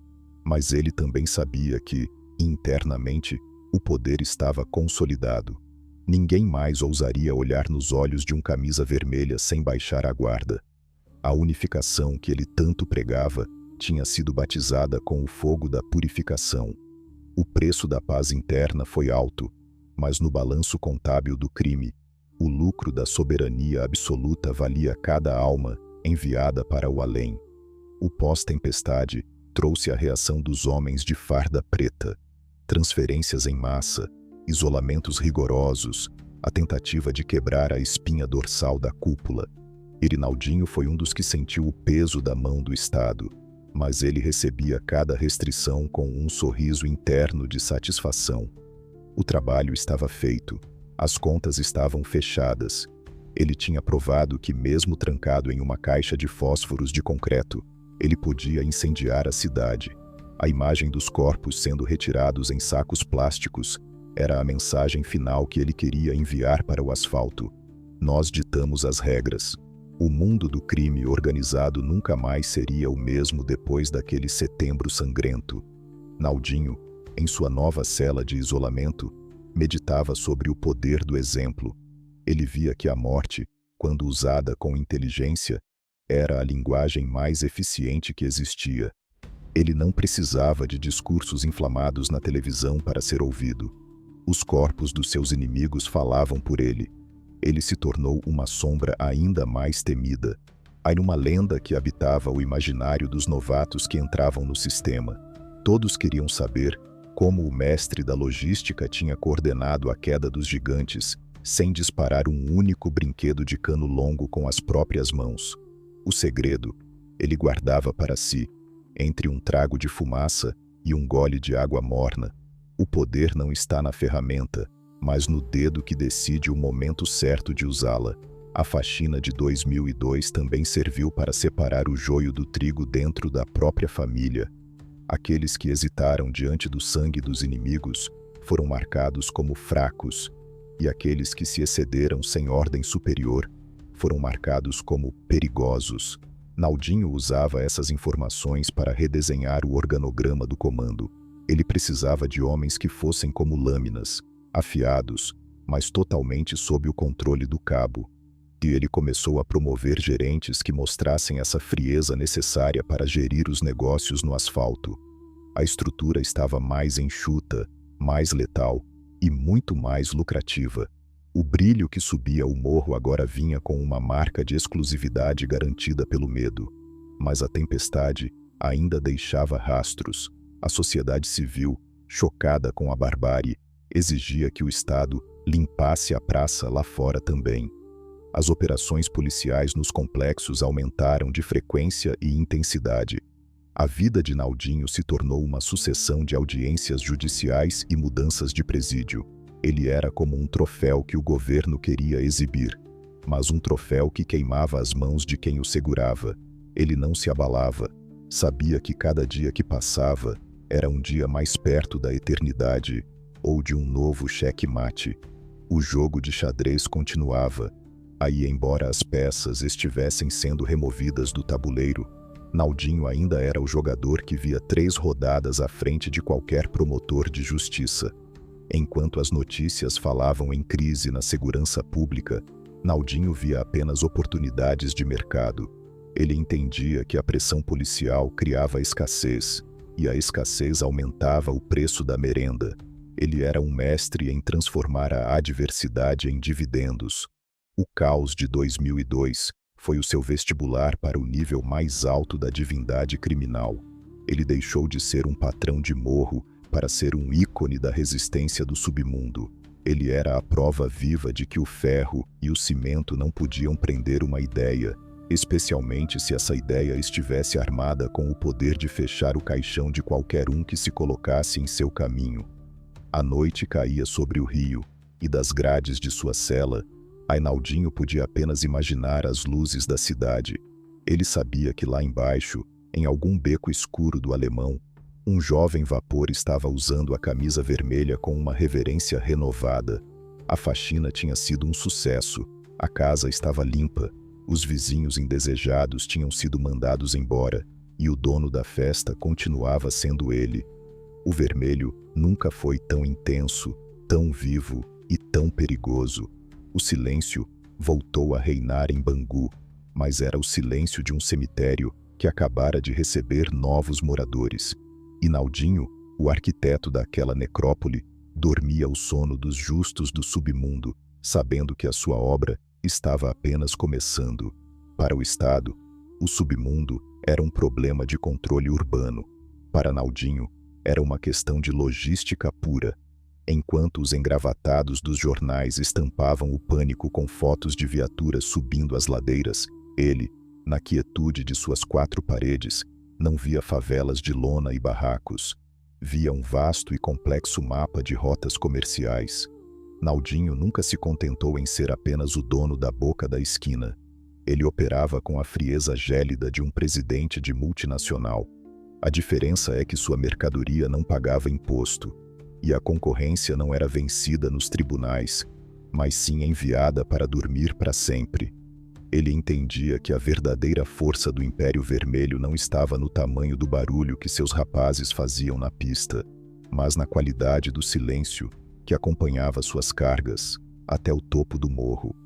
Mas ele também sabia que, internamente, o poder estava consolidado. Ninguém mais ousaria olhar nos olhos de um camisa vermelha sem baixar a guarda. A unificação que ele tanto pregava tinha sido batizada com o fogo da purificação. O preço da paz interna foi alto, mas no balanço contábil do crime, o lucro da soberania absoluta valia cada alma enviada para o além. O pós-tempestade trouxe a reação dos homens de farda preta, transferências em massa, isolamentos rigorosos, a tentativa de quebrar a espinha dorsal da cúpula. Irinaldinho foi um dos que sentiu o peso da mão do Estado, mas ele recebia cada restrição com um sorriso interno de satisfação. O trabalho estava feito, as contas estavam fechadas. Ele tinha provado que, mesmo trancado em uma caixa de fósforos de concreto, ele podia incendiar a cidade. A imagem dos corpos sendo retirados em sacos plásticos era a mensagem final que ele queria enviar para o asfalto. Nós ditamos as regras. O mundo do crime organizado nunca mais seria o mesmo depois daquele setembro sangrento. Naldinho, em sua nova cela de isolamento, meditava sobre o poder do exemplo. Ele via que a morte, quando usada com inteligência, era a linguagem mais eficiente que existia. Ele não precisava de discursos inflamados na televisão para ser ouvido. Os corpos dos seus inimigos falavam por ele. Ele se tornou uma sombra ainda mais temida. Era uma lenda que habitava o imaginário dos novatos que entravam no sistema. Todos queriam saber como o mestre da logística tinha coordenado a queda dos gigantes, sem disparar um único brinquedo de cano longo com as próprias mãos. O segredo, ele guardava para si, entre um trago de fumaça e um gole de água morna. O poder não está na ferramenta, mas no dedo que decide o momento certo de usá-la. A faxina de 2002 também serviu para separar o joio do trigo dentro da própria família. Aqueles que hesitaram diante do sangue dos inimigos foram marcados como fracos, e aqueles que se excederam sem ordem superior foram marcados como perigosos. Naldinho usava essas informações para redesenhar o organograma do comando. Ele precisava de homens que fossem como lâminas, afiados, mas totalmente sob o controle do cabo. E ele começou a promover gerentes que mostrassem essa frieza necessária para gerir os negócios no asfalto. A estrutura estava mais enxuta, mais letal e muito mais lucrativa. O brilho que subia o morro agora vinha com uma marca de exclusividade garantida pelo medo. Mas a tempestade ainda deixava rastros. A sociedade civil, chocada com a barbárie, exigia que o Estado limpasse a praça lá fora também. As operações policiais nos complexos aumentaram de frequência e intensidade. A vida de Naldinho se tornou uma sucessão de audiências judiciais e mudanças de presídio. Ele era como um troféu que o governo queria exibir, mas um troféu que queimava as mãos de quem o segurava. Ele não se abalava. Sabia que cada dia que passava era um dia mais perto da eternidade ou de um novo cheque-mate. O jogo de xadrez continuava. Aí, embora as peças estivessem sendo removidas do tabuleiro, Naldinho ainda era o jogador que via 3 rodadas à frente de qualquer promotor de justiça. Enquanto as notícias falavam em crise na segurança pública, Naldinho via apenas oportunidades de mercado. Ele entendia que a pressão policial criava escassez, e a escassez aumentava o preço da merenda. Ele era um mestre em transformar a adversidade em dividendos. O caos de 2002 foi o seu vestibular para o nível mais alto da divindade criminal. Ele deixou de ser um patrão de morro para ser um ícone da resistência do submundo. Ele era a prova viva de que o ferro e o cimento não podiam prender uma ideia, especialmente se essa ideia estivesse armada com o poder de fechar o caixão de qualquer um que se colocasse em seu caminho. A noite caía sobre o rio, e das grades de sua cela, Naldinho podia apenas imaginar as luzes da cidade. Ele sabia que lá embaixo, em algum beco escuro do Alemão, um jovem vapor estava usando a camisa vermelha com uma reverência renovada. A faxina tinha sido um sucesso, a casa estava limpa, os vizinhos indesejados tinham sido mandados embora, e o dono da festa continuava sendo ele. O vermelho nunca foi tão intenso, tão vivo e tão perigoso. O silêncio voltou a reinar em Bangu, mas era o silêncio de um cemitério que acabara de receber novos moradores. E Naldinho, o arquiteto daquela necrópole, dormia o sono dos justos do submundo, sabendo que a sua obra estava apenas começando. Para o Estado, o submundo era um problema de controle urbano. Para Naldinho, era uma questão de logística pura. Enquanto os engravatados dos jornais estampavam o pânico com fotos de viaturas subindo as ladeiras, ele, na quietude de suas 4 paredes, não via favelas de lona e barracos. Via um vasto e complexo mapa de rotas comerciais. Naldinho nunca se contentou em ser apenas o dono da boca da esquina. Ele operava com a frieza gélida de um presidente de multinacional. A diferença é que sua mercadoria não pagava imposto, e a concorrência não era vencida nos tribunais, mas sim enviada para dormir para sempre. Ele entendia que a verdadeira força do Império Vermelho não estava no tamanho do barulho que seus rapazes faziam na pista, mas na qualidade do silêncio que acompanhava suas cargas até o topo do morro.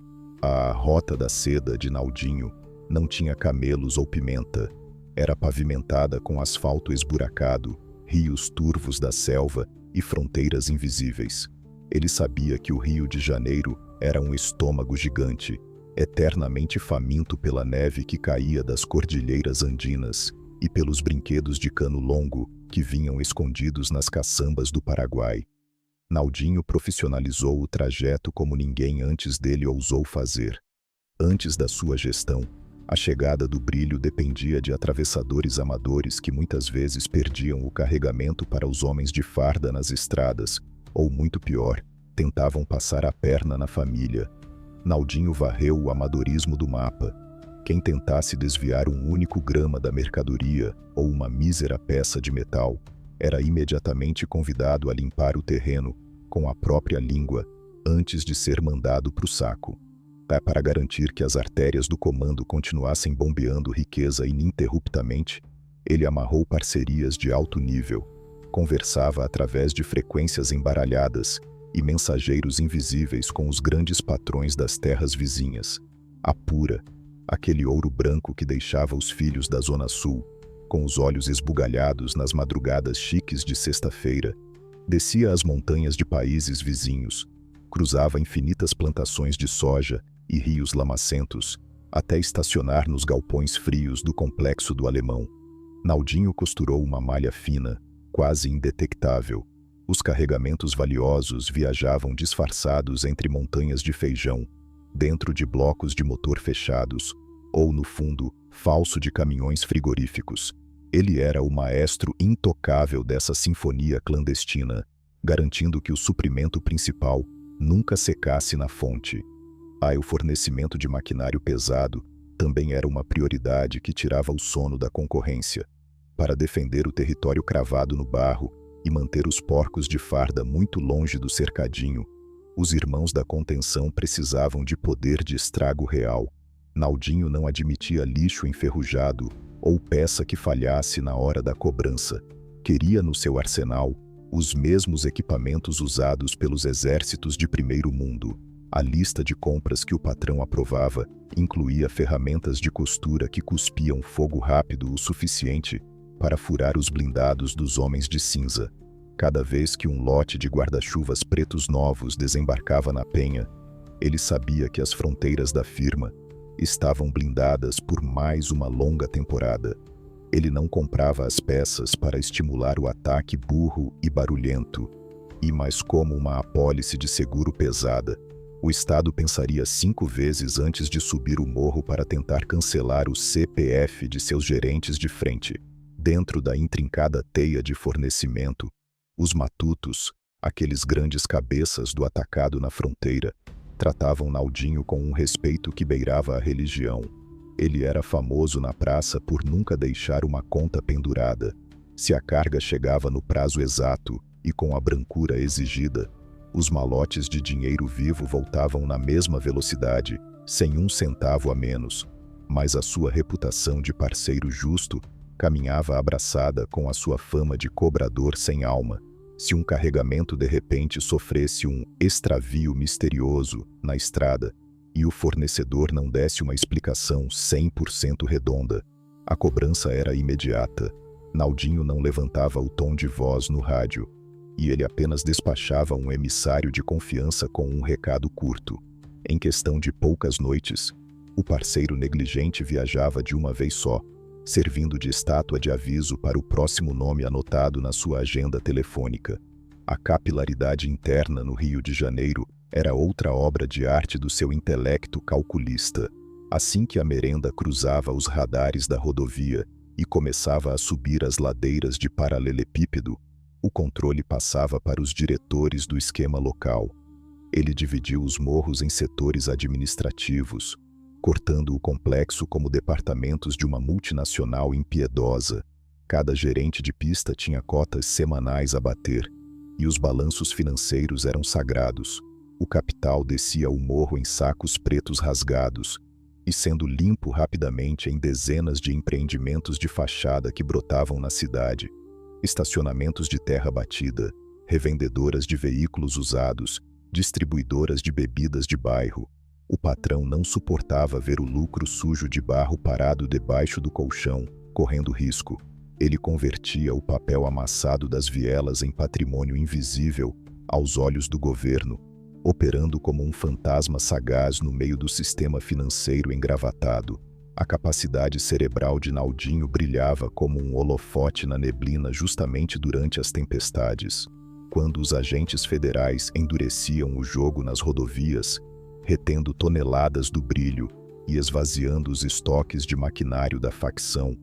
A Rota da Seda de Naldinho não tinha camelos ou pimenta. Era pavimentada com asfalto esburacado, rios turvos da selva e fronteiras invisíveis. Ele sabia que o Rio de Janeiro era um estômago gigante, eternamente faminto pela neve que caía das cordilheiras andinas e pelos brinquedos de cano longo que vinham escondidos nas caçambas do Paraguai. Naldinho profissionalizou o trajeto como ninguém antes dele ousou fazer. Antes da sua gestão, a chegada do brilho dependia de atravessadores amadores que muitas vezes perdiam o carregamento para os homens de farda nas estradas, ou muito pior, tentavam passar a perna na família. Naldinho varreu o amadorismo do mapa. Quem tentasse desviar um único grama da mercadoria ou uma mísera peça de metal, era imediatamente convidado a limpar o terreno com a própria língua antes de ser mandado para o saco. Para garantir que as artérias do comando continuassem bombeando riqueza ininterruptamente, ele amarrou parcerias de alto nível, conversava através de frequências embaralhadas e mensageiros invisíveis com os grandes patrões das terras vizinhas. A Pura, aquele ouro branco que deixava os filhos da Zona Sul, com os olhos esbugalhados nas madrugadas chiques de sexta-feira, descia as montanhas de países vizinhos, cruzava infinitas plantações de soja e rios lamacentos, até estacionar nos galpões frios do complexo do Alemão. Naldinho costurou uma malha fina, quase indetectável. Os carregamentos valiosos viajavam disfarçados entre montanhas de feijão, dentro de blocos de motor fechados, ou no fundo, falso de caminhões frigoríficos. Ele era o maestro intocável dessa sinfonia clandestina, garantindo que o suprimento principal nunca secasse na fonte. O fornecimento de maquinário pesado também era uma prioridade que tirava o sono da concorrência. Para defender o território cravado no barro e manter os porcos de farda muito longe do cercadinho, os irmãos da contenção precisavam de poder de estrago real. Naldinho não admitia lixo enferrujado ou peça que falhasse na hora da cobrança. Queria no seu arsenal os mesmos equipamentos usados pelos exércitos de primeiro mundo. A lista de compras que o patrão aprovava incluía ferramentas de costura que cuspiam fogo rápido o suficiente para furar os blindados dos homens de cinza. Cada vez que um lote de guarda-chuvas pretos novos desembarcava na penha, ele sabia que as fronteiras da firma estavam blindadas por mais uma longa temporada. Ele não comprava as peças para estimular o ataque burro e barulhento, mas como uma apólice de seguro pesada. O Estado pensaria 5 vezes antes de subir o morro para tentar cancelar o CPF de seus gerentes de frente. Dentro da intrincada teia de fornecimento, os matutos, aqueles grandes cabeças do atacado na fronteira, tratavam Naldinho com um respeito que beirava a religião. Ele era famoso na praça por nunca deixar uma conta pendurada. Se a carga chegava no prazo exato e com a brancura exigida, os malotes de dinheiro vivo voltavam na mesma velocidade, sem um centavo a menos. Mas a sua reputação de parceiro justo caminhava abraçada com a sua fama de cobrador sem alma. Se um carregamento de repente sofresse um extravio misterioso na estrada e o fornecedor não desse uma explicação 100% redonda, a cobrança era imediata. Naldinho não levantava o tom de voz no rádio, e ele apenas despachava um emissário de confiança com um recado curto. Em questão de poucas noites, o parceiro negligente viajava de uma vez só, servindo de estátua de aviso para o próximo nome anotado na sua agenda telefônica. A capilaridade interna no Rio de Janeiro era outra obra de arte do seu intelecto calculista. Assim que a merenda cruzava os radares da rodovia e começava a subir as ladeiras de paralelepípedo, o controle passava para os diretores do esquema local. Ele dividiu os morros em setores administrativos, cortando o complexo como departamentos de uma multinacional impiedosa. Cada gerente de pista tinha cotas semanais a bater, e os balanços financeiros eram sagrados. O capital descia o morro em sacos pretos rasgados, e sendo limpo rapidamente em dezenas de empreendimentos de fachada que brotavam na cidade. Estacionamentos de terra batida, revendedoras de veículos usados, distribuidoras de bebidas de bairro. O patrão não suportava ver o lucro sujo de barro parado debaixo do colchão, correndo risco. Ele convertia o papel amassado das vielas em patrimônio invisível aos olhos do governo, operando como um fantasma sagaz no meio do sistema financeiro engravatado. A capacidade cerebral de Naldinho brilhava como um holofote na neblina justamente durante as tempestades. Quando os agentes federais endureciam o jogo nas rodovias, retendo toneladas do brilho e esvaziando os estoques de maquinário da facção,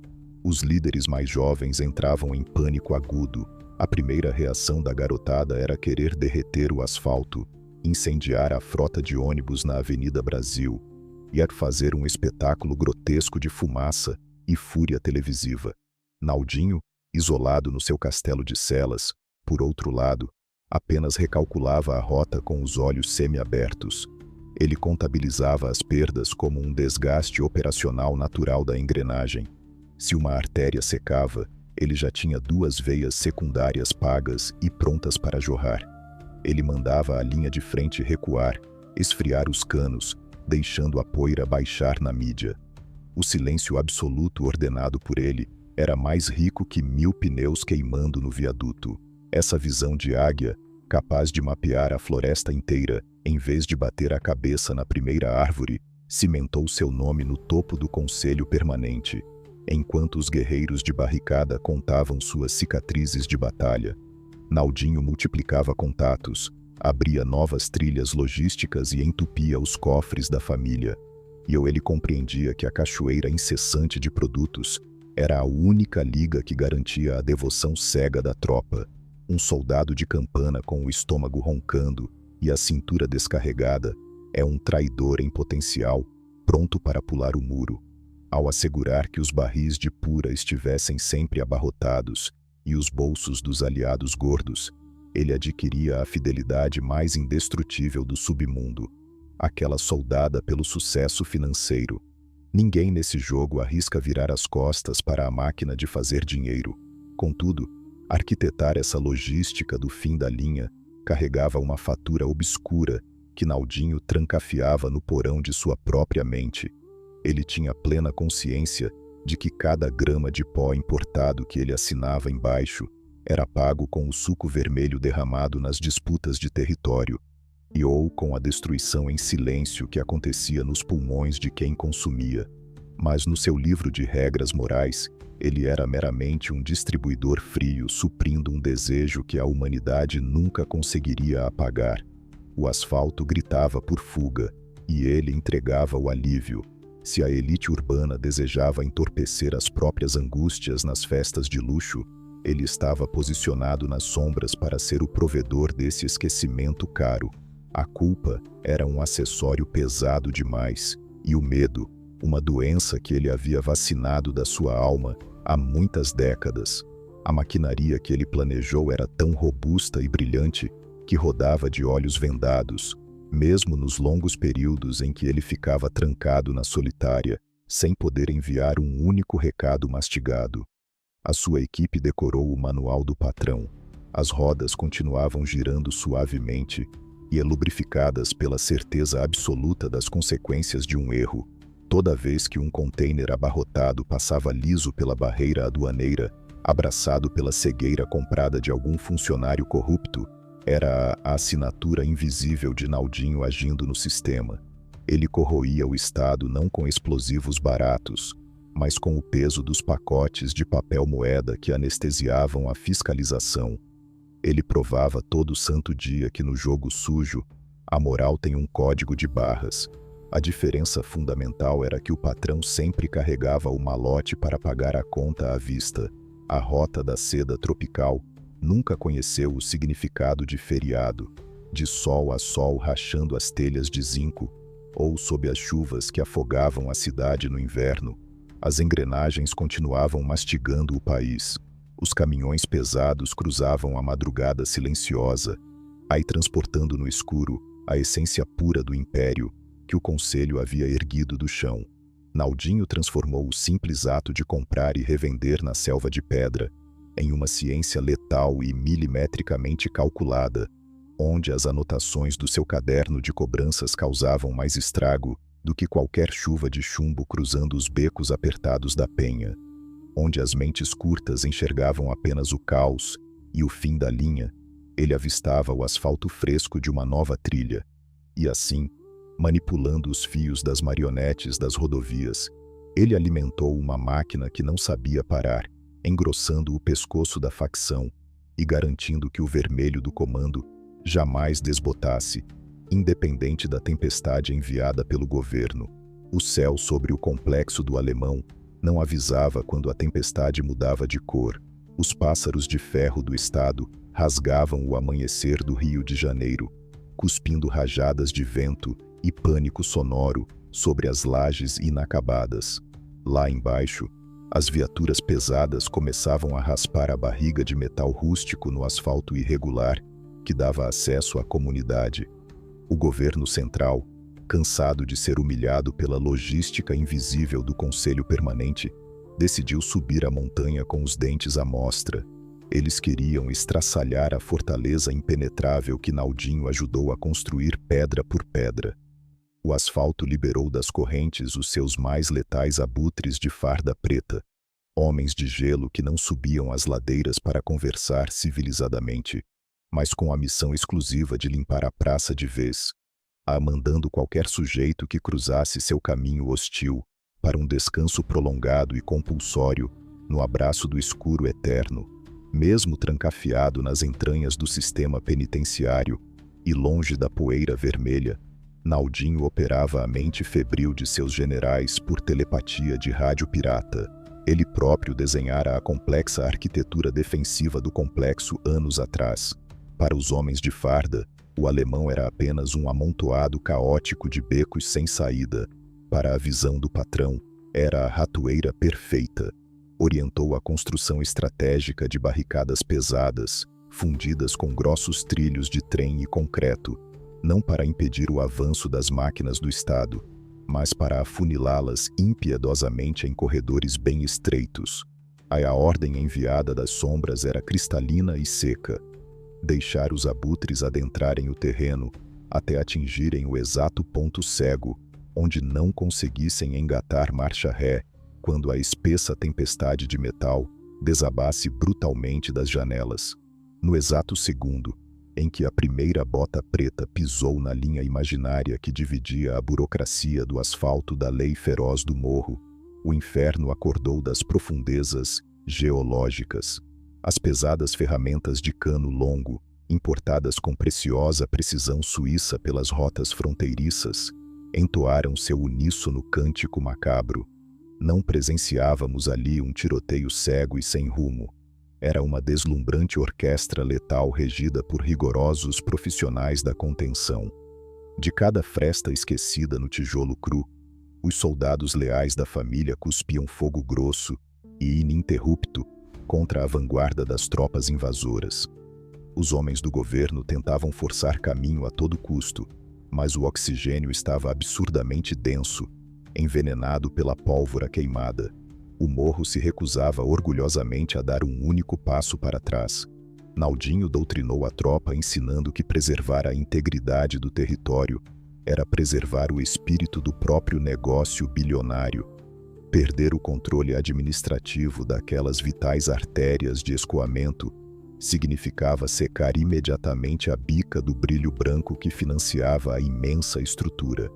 os líderes mais jovens entravam em pânico agudo. A primeira reação da garotada era querer derreter o asfalto, incendiar a frota de ônibus na Avenida Brasil e fazer um espetáculo grotesco de fumaça e fúria televisiva. Naldinho, isolado no seu castelo de celas, por outro lado, apenas recalculava a rota com os olhos semi-abertos. Ele contabilizava as perdas como um desgaste operacional natural da engrenagem. Se uma artéria secava, ele já tinha 2 veias secundárias pagas e prontas para jorrar. Ele mandava a linha de frente recuar, esfriar os canos, deixando a poeira baixar na mídia. O silêncio absoluto ordenado por ele era mais rico que 1000 pneus queimando no viaduto. Essa visão de águia, capaz de mapear a floresta inteira, em vez de bater a cabeça na primeira árvore, cimentou seu nome no topo do conselho permanente, enquanto os guerreiros de barricada contavam suas cicatrizes de batalha. Naldinho multiplicava contatos, abria novas trilhas logísticas e entupia os cofres da família. E ele compreendia que a cachoeira incessante de produtos Era a única liga que garantia a devoção cega da tropa. Um soldado de campana com o estômago roncando e a cintura descarregada é um traidor em potencial, pronto para pular o muro. Ao assegurar que os barris de pura estivessem sempre abarrotados e os bolsos dos aliados gordos, ele adquiria a fidelidade mais indestrutível do submundo, aquela soldada pelo sucesso financeiro. Ninguém nesse jogo arrisca virar as costas para a máquina de fazer dinheiro. Contudo, arquitetar essa logística do fim da linha carregava uma fatura obscura que Naldinho trancafiava no porão de sua própria mente. Ele tinha plena consciência de que cada grama de pó importado que ele assinava embaixo era pago com o suco vermelho derramado nas disputas de território, e ou com a destruição em silêncio que acontecia nos pulmões de quem consumia. Mas no seu livro de regras morais, ele era meramente um distribuidor frio suprindo um desejo que a humanidade nunca conseguiria apagar. O asfalto gritava por fuga, e ele entregava o alívio. Se a elite urbana desejava entorpecer as próprias angústias nas festas de luxo, ele estava posicionado nas sombras para ser o provedor desse esquecimento caro. A culpa era um acessório pesado demais, e o medo, uma doença que ele havia vacinado da sua alma há muitas décadas. A maquinaria que ele planejou era tão robusta e brilhante que rodava de olhos vendados, mesmo nos longos períodos em que ele ficava trancado na solitária, sem poder enviar um único recado mastigado. A sua equipe decorou o manual do patrão. As rodas continuavam girando suavemente e lubrificadas pela certeza absoluta das consequências de um erro. Toda vez que um container abarrotado passava liso pela barreira aduaneira, abraçado pela cegueira comprada de algum funcionário corrupto, era a assinatura invisível de Naldinho agindo no sistema. Ele corroía o Estado não com explosivos baratos, mas com o peso dos pacotes de papel moeda que anestesiavam a fiscalização. Ele provava todo santo dia que no jogo sujo, a moral tem um código de barras. A diferença fundamental era que o patrão sempre carregava o malote para pagar a conta à vista. A rota da seda tropical nunca conheceu o significado de feriado, de sol a sol rachando as telhas de zinco, ou sob as chuvas que afogavam a cidade no inverno. As engrenagens continuavam mastigando o país. Os caminhões pesados cruzavam a madrugada silenciosa, aí transportando no escuro a essência pura do império que o conselho havia erguido do chão. Naldinho transformou o simples ato de comprar e revender na selva de pedra em uma ciência letal e milimetricamente calculada, onde as anotações do seu caderno de cobranças causavam mais estrago do que qualquer chuva de chumbo cruzando os becos apertados da penha, onde as mentes curtas enxergavam apenas o caos e o fim da linha. Ele avistava o asfalto fresco de uma nova trilha, e assim, manipulando os fios das marionetes das rodovias, ele alimentou uma máquina que não sabia parar, engrossando o pescoço da facção e garantindo que o vermelho do comando jamais desbotasse, independente da tempestade enviada pelo governo. O céu sobre o complexo do Alemão não avisava quando a tempestade mudava de cor. Os pássaros de ferro do Estado rasgavam o amanhecer do Rio de Janeiro, cuspindo rajadas de vento e pânico sonoro sobre as lajes inacabadas. Lá embaixo, as viaturas pesadas começavam a raspar a barriga de metal rústico no asfalto irregular que dava acesso à comunidade. O governo central, cansado de ser humilhado pela logística invisível do Conselho Permanente, decidiu subir a montanha com os dentes à mostra. Eles queriam estraçalhar a fortaleza impenetrável que Naldinho ajudou a construir pedra por pedra. O asfalto liberou das correntes os seus mais letais abutres de farda preta, homens de gelo que não subiam as ladeiras para conversar civilizadamente, mas com a missão exclusiva de limpar a praça de vez, mandando qualquer sujeito que cruzasse seu caminho hostil para um descanso prolongado e compulsório no abraço do escuro eterno, mesmo trancafiado nas entranhas do sistema penitenciário e longe da poeira vermelha. Naldinho operava a mente febril de seus generais por telepatia de rádio pirata. Ele próprio desenhara a complexa arquitetura defensiva do complexo anos atrás. Para os homens de farda, o alemão era apenas um amontoado caótico de becos sem saída. Para a visão do patrão, era a ratoeira perfeita. Orientou a construção estratégica de barricadas pesadas, fundidas com grossos trilhos de trem e concreto, não para impedir o avanço das máquinas do Estado, mas para afunilá-las impiedosamente em corredores bem estreitos. A ordem enviada das sombras era cristalina e seca: deixar os abutres adentrarem o terreno até atingirem o exato ponto cego, onde não conseguissem engatar marcha ré quando a espessa tempestade de metal desabasse brutalmente das janelas. No exato segundo em que a primeira bota preta pisou na linha imaginária que dividia a burocracia do asfalto da lei feroz do morro, o inferno acordou das profundezas geológicas. As pesadas ferramentas de cano longo, importadas com preciosa precisão suíça pelas rotas fronteiriças, entoaram seu uníssono cântico macabro. Não presenciávamos ali um tiroteio cego e sem rumo. Era uma deslumbrante orquestra letal regida por rigorosos profissionais da contenção. De cada fresta esquecida no tijolo cru, os soldados leais da família cuspiam fogo grosso e ininterrupto contra a vanguarda das tropas invasoras. Os homens do governo tentavam forçar caminho a todo custo, mas o oxigênio estava absurdamente denso, envenenado pela pólvora queimada. O morro se recusava orgulhosamente a dar um único passo para trás. Naldinho doutrinou a tropa ensinando que preservar a integridade do território era preservar o espírito do próprio negócio bilionário. Perder o controle administrativo daquelas vitais artérias de escoamento significava secar imediatamente a bica do brilho branco que financiava a imensa estrutura.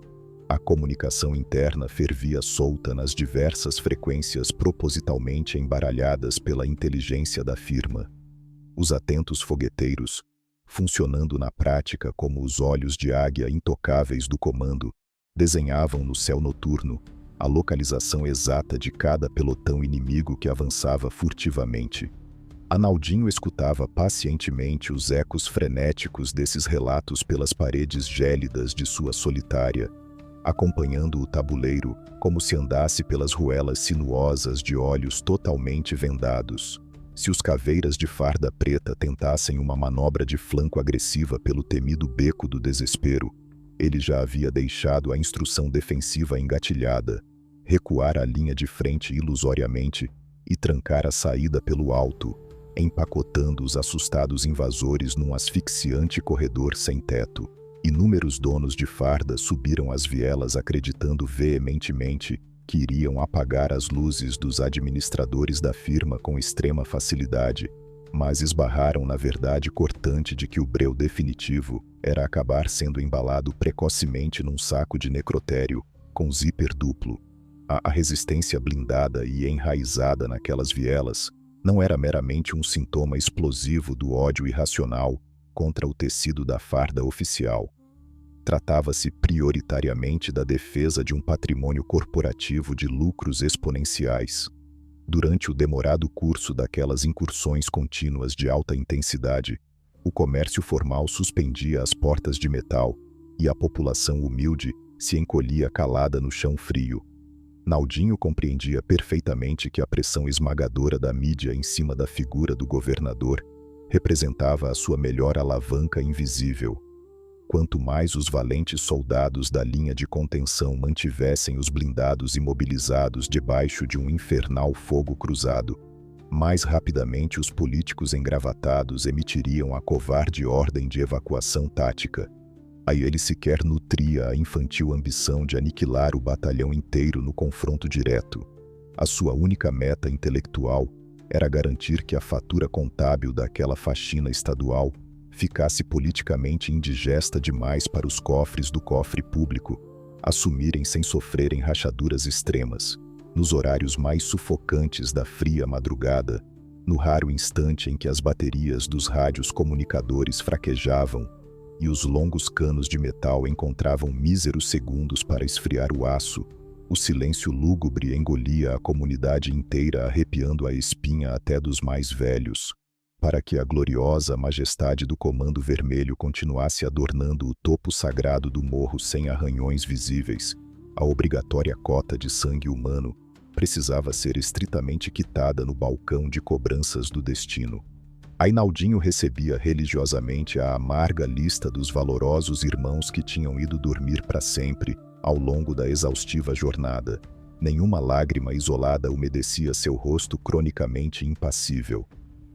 A comunicação interna fervia solta nas diversas frequências propositalmente embaralhadas pela inteligência da firma. Os atentos fogueteiros, funcionando na prática como os olhos de águia intocáveis do comando, desenhavam no céu noturno a localização exata de cada pelotão inimigo que avançava furtivamente. Naldinho escutava pacientemente os ecos frenéticos desses relatos pelas paredes gélidas de sua solitária, acompanhando o tabuleiro como se andasse pelas ruelas sinuosas de olhos totalmente vendados. Se os caveiras de farda preta tentassem uma manobra de flanco agressiva pelo temido beco do desespero, ele já havia deixado a instrução defensiva engatilhada, recuar a linha de frente ilusoriamente e trancar a saída pelo alto, empacotando os assustados invasores num asfixiante corredor sem teto. Inúmeros donos de farda subiram as vielas acreditando veementemente que iriam apagar as luzes dos administradores da firma com extrema facilidade, mas esbarraram na verdade cortante de que o breu definitivo era acabar sendo embalado precocemente num saco de necrotério com zíper duplo. A resistência blindada e enraizada naquelas vielas não era meramente um sintoma explosivo do ódio irracional contra o tecido da farda oficial. Tratava-se prioritariamente da defesa de um patrimônio corporativo de lucros exponenciais. Durante o demorado curso daquelas incursões contínuas de alta intensidade, o comércio formal suspendia as portas de metal e a população humilde se encolhia calada no chão frio. Naldinho compreendia perfeitamente que a pressão esmagadora da mídia em cima da figura do governador representava a sua melhor alavanca invisível. Quanto mais os valentes soldados da linha de contenção mantivessem os blindados imobilizados debaixo de um infernal fogo cruzado, mais rapidamente os políticos engravatados emitiriam a covarde ordem de evacuação tática. Aí ele sequer nutria a infantil ambição de aniquilar o batalhão inteiro no confronto direto. A sua única meta intelectual era garantir que a fatura contábil daquela faxina estadual ficasse politicamente indigesta demais para os cofres do cofre público assumirem sem sofrerem rachaduras extremas, nos horários mais sufocantes da fria madrugada, no raro instante em que as baterias dos rádios comunicadores fraquejavam e os longos canos de metal encontravam míseros segundos para esfriar o aço. O silêncio lúgubre engolia a comunidade inteira, arrepiando a espinha até dos mais velhos, para que a gloriosa majestade do Comando Vermelho continuasse adornando o topo sagrado do morro sem arranhões visíveis. A obrigatória cota de sangue humano precisava ser estritamente quitada no balcão de cobranças do destino. Ainaldinho recebia religiosamente a amarga lista dos valorosos irmãos que tinham ido dormir para sempre ao longo da exaustiva jornada. Nenhuma lágrima isolada umedecia seu rosto cronicamente impassível.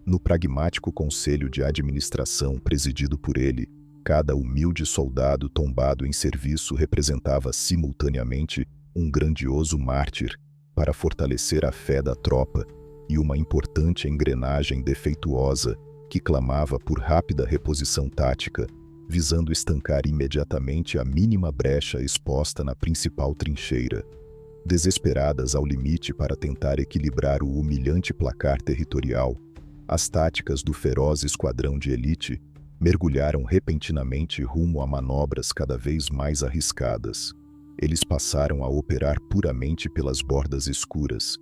No pragmático conselho de administração presidido por ele, cada humilde soldado tombado em serviço representava simultaneamente um grandioso mártir para fortalecer a fé da tropa e uma importante engrenagem defeituosa que clamava por rápida reposição tática, visando estancar imediatamente a mínima brecha exposta na principal trincheira. Desesperadas ao limite para tentar equilibrar o humilhante placar territorial, as táticas do feroz esquadrão de elite mergulharam repentinamente rumo a manobras cada vez mais arriscadas. Eles passaram a operar puramente pelas bordas escuras,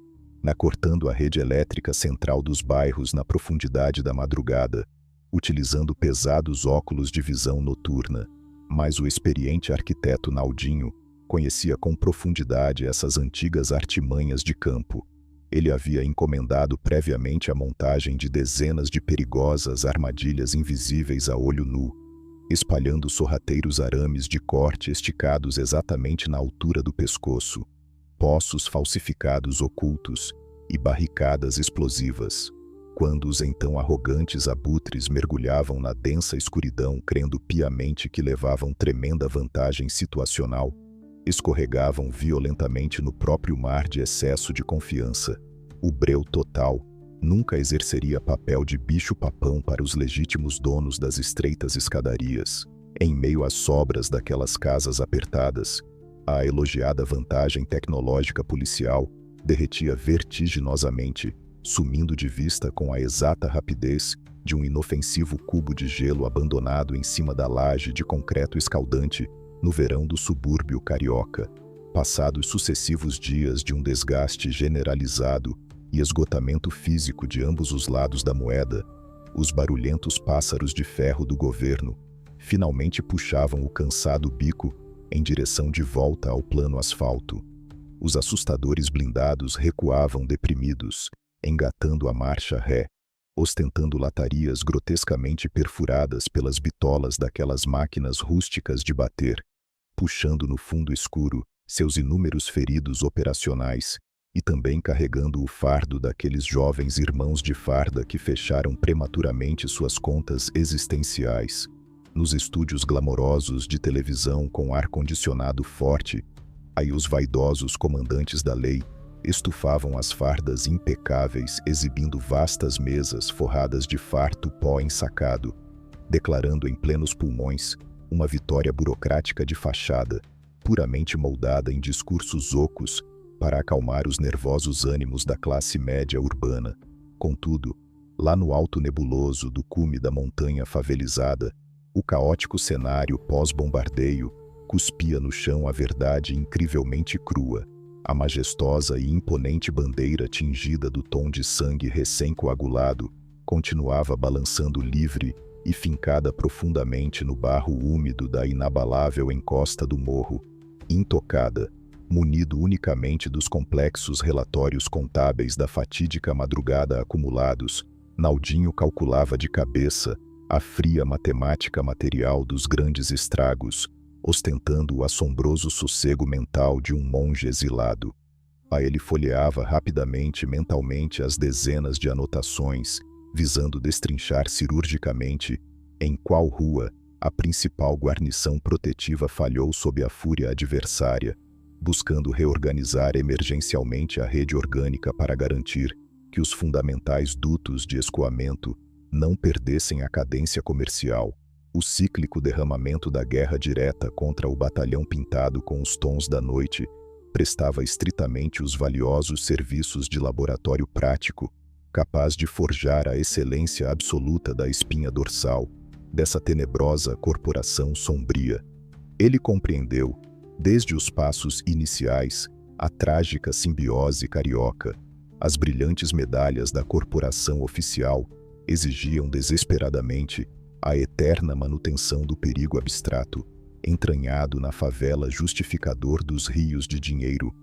cortando a rede elétrica central dos bairros na profundidade da madrugada, utilizando pesados óculos de visão noturna. Mas o experiente arquiteto Naldinho conhecia com profundidade essas antigas artimanhas de campo. Ele havia encomendado previamente a montagem de dezenas de perigosas armadilhas invisíveis a olho nu, espalhando sorrateiros arames de corte esticados exatamente na altura do pescoço, poços falsificados ocultos e barricadas explosivas. Quando os então arrogantes abutres mergulhavam na densa escuridão crendo piamente que levavam tremenda vantagem situacional, escorregavam violentamente no próprio mar de excesso de confiança. O breu total nunca exerceria papel de bicho-papão para os legítimos donos das estreitas escadarias. Em meio às sobras daquelas casas apertadas, a elogiada vantagem tecnológica policial derretia vertiginosamente, sumindo de vista com a exata rapidez de um inofensivo cubo de gelo abandonado em cima da laje de concreto escaldante no verão do subúrbio carioca. Passados sucessivos dias de um desgaste generalizado e esgotamento físico de ambos os lados da moeda, os barulhentos pássaros de ferro do governo finalmente puxavam o cansado bico em direção de volta ao plano asfalto. Os assustadores blindados recuavam deprimidos, engatando a marcha ré, ostentando latarias grotescamente perfuradas pelas bitolas daquelas máquinas rústicas de bater, puxando no fundo escuro seus inúmeros feridos operacionais e também carregando o fardo daqueles jovens irmãos de farda que fecharam prematuramente suas contas existenciais. Nos estúdios glamourosos de televisão com ar-condicionado forte, aí os vaidosos comandantes da lei estufavam as fardas impecáveis, exibindo vastas mesas forradas de farto pó ensacado, declarando em plenos pulmões uma vitória burocrática de fachada, puramente moldada em discursos ocos para acalmar os nervosos ânimos da classe média urbana. Contudo, lá no alto nebuloso do cume da montanha favelizada, o caótico cenário pós-bombardeio cuspia no chão a verdade incrivelmente crua. A majestosa e imponente bandeira tingida do tom de sangue recém-coagulado continuava balançando livre e fincada profundamente no barro úmido da inabalável encosta do morro, intocada, munido unicamente dos complexos relatórios contábeis da fatídica madrugada acumulados. Naldinho calculava de cabeça a fria matemática material dos grandes estragos, ostentando o assombroso sossego mental de um monge exilado. Ele folheava rapidamente mentalmente as dezenas de anotações, visando destrinchar cirurgicamente em qual rua a principal guarnição protetiva falhou sob a fúria adversária, buscando reorganizar emergencialmente a rede orgânica para garantir que os fundamentais dutos de escoamento não perdessem a cadência comercial. O cíclico derramamento da guerra direta contra o batalhão pintado com os tons da noite prestava estritamente os valiosos serviços de laboratório prático, capaz de forjar a excelência absoluta da espinha dorsal dessa tenebrosa corporação sombria. Ele compreendeu, desde os passos iniciais, A trágica simbiose carioca, as brilhantes medalhas da corporação oficial exigiam desesperadamente a eterna manutenção do perigo abstrato, entranhado na favela justificador dos rios de dinheiro,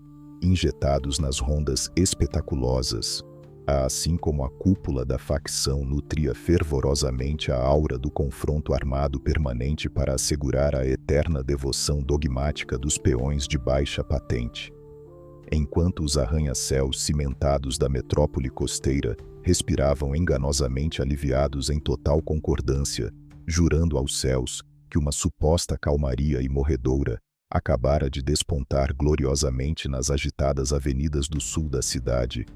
injetados nas rondas espetaculosas. Assim como a cúpula da facção nutria fervorosamente a aura do confronto armado permanente para assegurar a eterna devoção dogmática dos peões de baixa patente. Enquanto os arranha-céus cimentados da metrópole costeira respiravam enganosamente aliviados em total concordância, jurando aos céus que uma suposta calmaria imorredoura acabara de despontar gloriosamente nas agitadas avenidas do sul da cidade,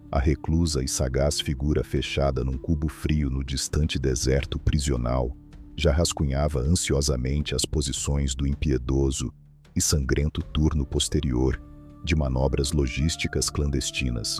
a reclusa e sagaz figura fechada num cubo frio no distante deserto prisional já rascunhava ansiosamente as posições do impiedoso e sangrento turno posterior de manobras logísticas clandestinas.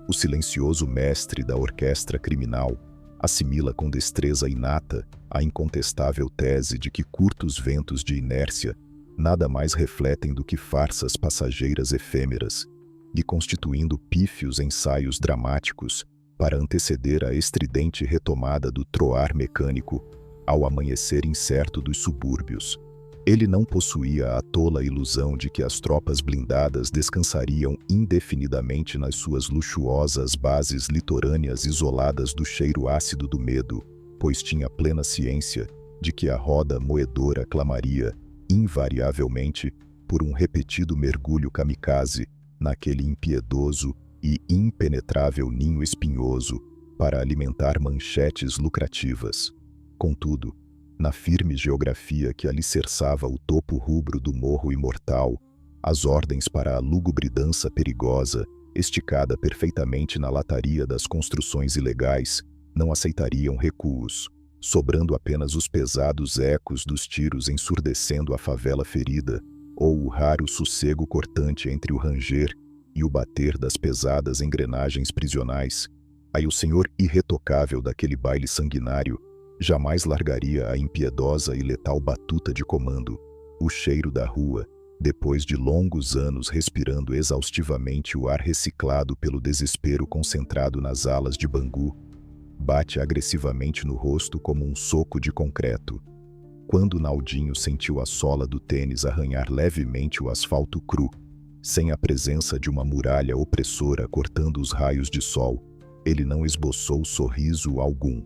O silencioso mestre da orquestra criminal assimila com destreza inata a incontestável tese de que curtos ventos de inércia nada mais refletem do que farsas passageiras efêmeras, e constituindo pífios ensaios dramáticos para anteceder a estridente retomada do troar mecânico ao amanhecer incerto dos subúrbios. Ele não possuía a tola ilusão de que as tropas blindadas descansariam indefinidamente nas suas luxuosas bases litorâneas isoladas do cheiro ácido do medo, pois tinha plena ciência de que a roda moedora clamaria, invariavelmente, por um repetido mergulho kamikaze naquele impiedoso e impenetrável ninho espinhoso para alimentar manchetes lucrativas. Contudo, na firme geografia que alicerçava o topo rubro do morro imortal, as ordens para a lúgubre dança perigosa, esticada perfeitamente na lataria das construções ilegais, não aceitariam recuos, sobrando apenas os pesados ecos dos tiros ensurdecendo a favela ferida, ou o raro sossego cortante entre o ranger e o bater das pesadas engrenagens prisionais. Aí o senhor irretocável daquele baile sanguinário jamais largaria a impiedosa e letal batuta de comando. O cheiro da rua, depois de longos anos respirando exaustivamente o ar reciclado pelo desespero concentrado nas alas de Bangu, bate agressivamente no rosto como um soco de concreto. Quando Naldinho sentiu a sola do tênis arranhar levemente o asfalto cru, sem a presença de uma muralha opressora cortando os raios de sol, ele não esboçou sorriso algum.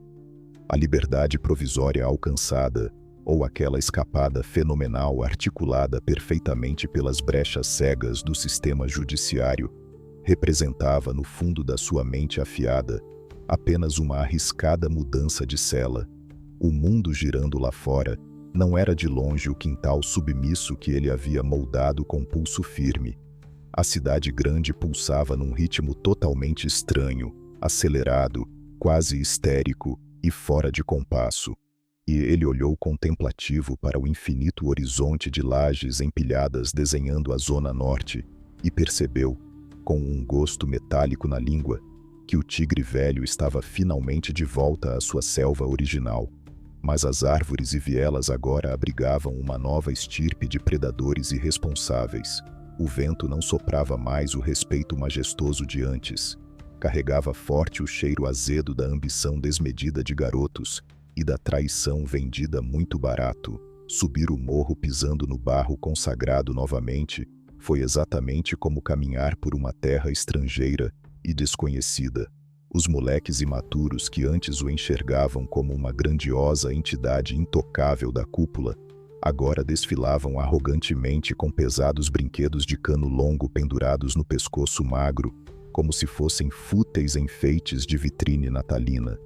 A liberdade provisória alcançada, ou aquela escapada fenomenal articulada perfeitamente pelas brechas cegas do sistema judiciário, representava no fundo da sua mente afiada apenas uma arriscada mudança de cela. O mundo girando lá fora não era de longe o quintal submisso que ele havia moldado com pulso firme. A cidade grande pulsava num ritmo totalmente estranho, acelerado, quase histérico e fora de compasso. E ele olhou contemplativo para o infinito horizonte de lajes empilhadas desenhando a zona norte e percebeu, com um gosto metálico na língua, que o tigre velho estava finalmente de volta à sua selva original. Mas as árvores e vielas agora abrigavam uma nova estirpe de predadores irresponsáveis. O vento não soprava mais o respeito majestoso de antes. Carregava forte o cheiro azedo da ambição desmedida de garotos e da traição vendida muito barato. Subir o morro pisando no barro consagrado novamente foi exatamente como caminhar por uma terra estrangeira e desconhecida. Os moleques imaturos que antes o enxergavam como uma grandiosa entidade intocável da cúpula, agora desfilavam arrogantemente com pesados brinquedos de cano longo pendurados no pescoço magro, como se fossem fúteis enfeites de vitrine natalina.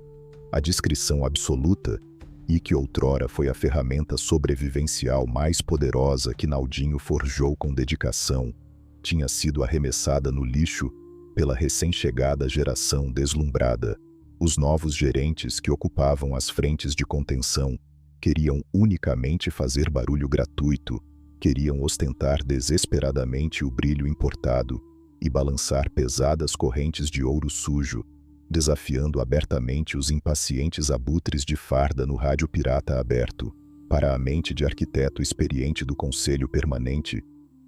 A discrição absoluta, e que outrora foi a ferramenta sobrevivencial mais poderosa que Naldinho forjou com dedicação, tinha sido arremessada no lixo pela recém-chegada geração deslumbrada. Os novos gerentes que ocupavam as frentes de contenção queriam unicamente fazer barulho gratuito, queriam ostentar desesperadamente o brilho importado e balançar pesadas correntes de ouro sujo, desafiando abertamente os impacientes abutres de farda no rádio pirata aberto. Para a mente de arquiteto experiente do Conselho Permanente,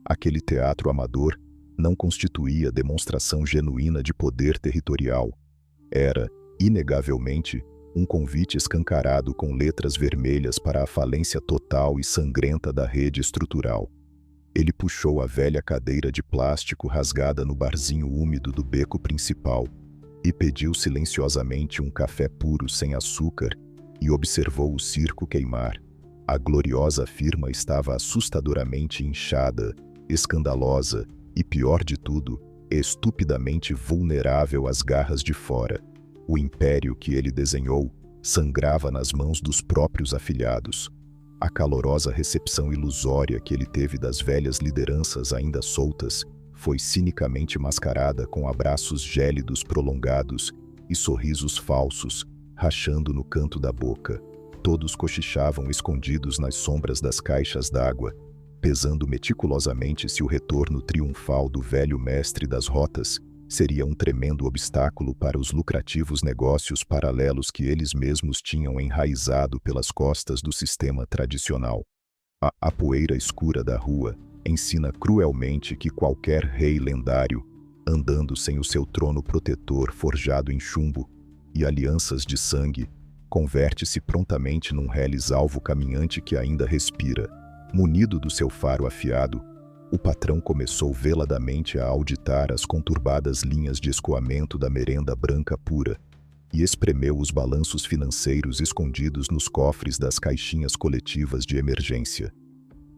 aquele teatro amador não constituía demonstração genuína de poder territorial. Era, inegavelmente, um convite escancarado com letras vermelhas para a falência total e sangrenta da rede estrutural. Ele puxou a velha cadeira de plástico rasgada no barzinho úmido do beco principal e pediu silenciosamente um café puro sem açúcar e observou o circo queimar. A gloriosa firma estava assustadoramente inchada, escandalosa e, pior de tudo, estupidamente vulnerável às garras de fora. O império que ele desenhou sangrava nas mãos dos próprios afilhados. A calorosa recepção ilusória que ele teve das velhas lideranças ainda soltas foi cinicamente mascarada com abraços gélidos prolongados e sorrisos falsos, rachando no canto da boca. Todos cochichavam escondidos nas sombras das caixas d'água, pesando meticulosamente se o retorno triunfal do velho mestre das rotas seria um tremendo obstáculo para os lucrativos negócios paralelos que eles mesmos tinham enraizado pelas costas do sistema tradicional. A poeira escura da rua ensina cruelmente que qualquer rei lendário, andando sem o seu trono protetor forjado em chumbo e alianças de sangue, converte-se prontamente num reles alvo caminhante que ainda respira. Munido do seu faro afiado, o patrão começou veladamente a auditar as conturbadas linhas de escoamento da merenda branca pura e espremeu os balanços financeiros escondidos nos cofres das caixinhas coletivas de emergência.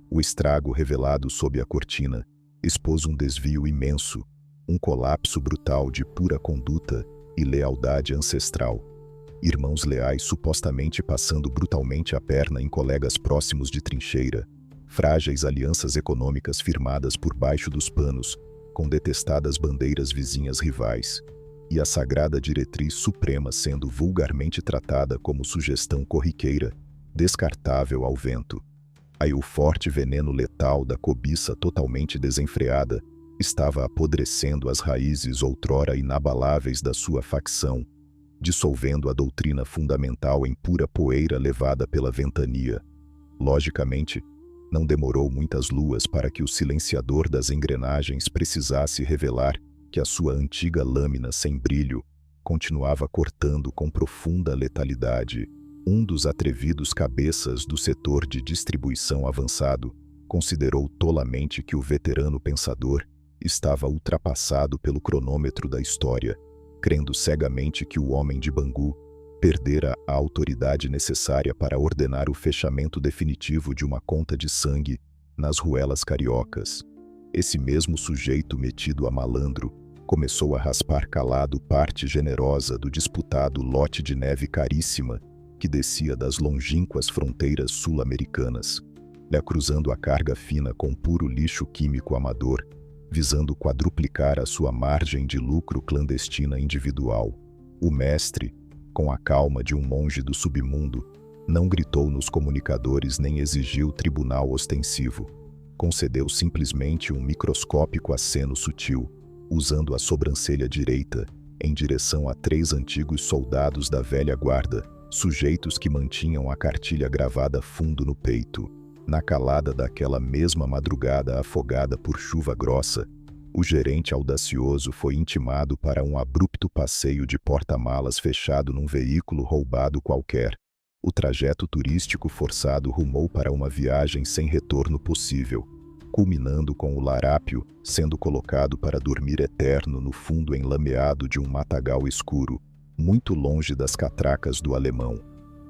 O estrago revelado sob a cortina expôs um desvio imenso, um colapso brutal de pura conduta e lealdade ancestral. Irmãos leais supostamente passando brutalmente a perna em colegas próximos de trincheira, frágeis alianças econômicas firmadas por baixo dos panos, com detestadas bandeiras vizinhas rivais, e a sagrada diretriz suprema sendo vulgarmente tratada como sugestão corriqueira, descartável ao vento. Aí o forte veneno letal da cobiça totalmente desenfreada estava apodrecendo as raízes outrora inabaláveis da sua facção, dissolvendo a doutrina fundamental em pura poeira levada pela ventania. Logicamente, não demorou muitas luas para que o silenciador das engrenagens precisasse revelar que a sua antiga lâmina sem brilho continuava cortando com profunda letalidade. Um dos atrevidos cabeças do setor de distribuição avançado considerou tolamente que o veterano pensador estava ultrapassado pelo cronômetro da história, crendo cegamente que o homem de Bangu perdera a autoridade necessária para ordenar o fechamento definitivo de uma conta de sangue nas ruelas cariocas. Esse mesmo sujeito metido a malandro começou a raspar calado parte generosa do disputado lote de neve caríssima que descia das longínquas fronteiras sul-americanas, lhe cruzando a carga fina com puro lixo químico amador, visando quadruplicar a sua margem de lucro clandestina individual. O mestre, com a calma de um monge do submundo, não gritou nos comunicadores nem exigiu tribunal ostensivo. Concedeu simplesmente um microscópico aceno sutil, usando a sobrancelha direita, em direção a 3 antigos soldados da velha guarda, sujeitos que mantinham a cartilha gravada fundo no peito. Na calada daquela mesma madrugada afogada por chuva grossa, o gerente audacioso foi intimado para um abrupto passeio de porta-malas fechado num veículo roubado qualquer. O trajeto turístico forçado rumou para uma viagem sem retorno possível, culminando com o larápio sendo colocado para dormir eterno no fundo enlameado de um matagal escuro, muito longe das catracas do alemão.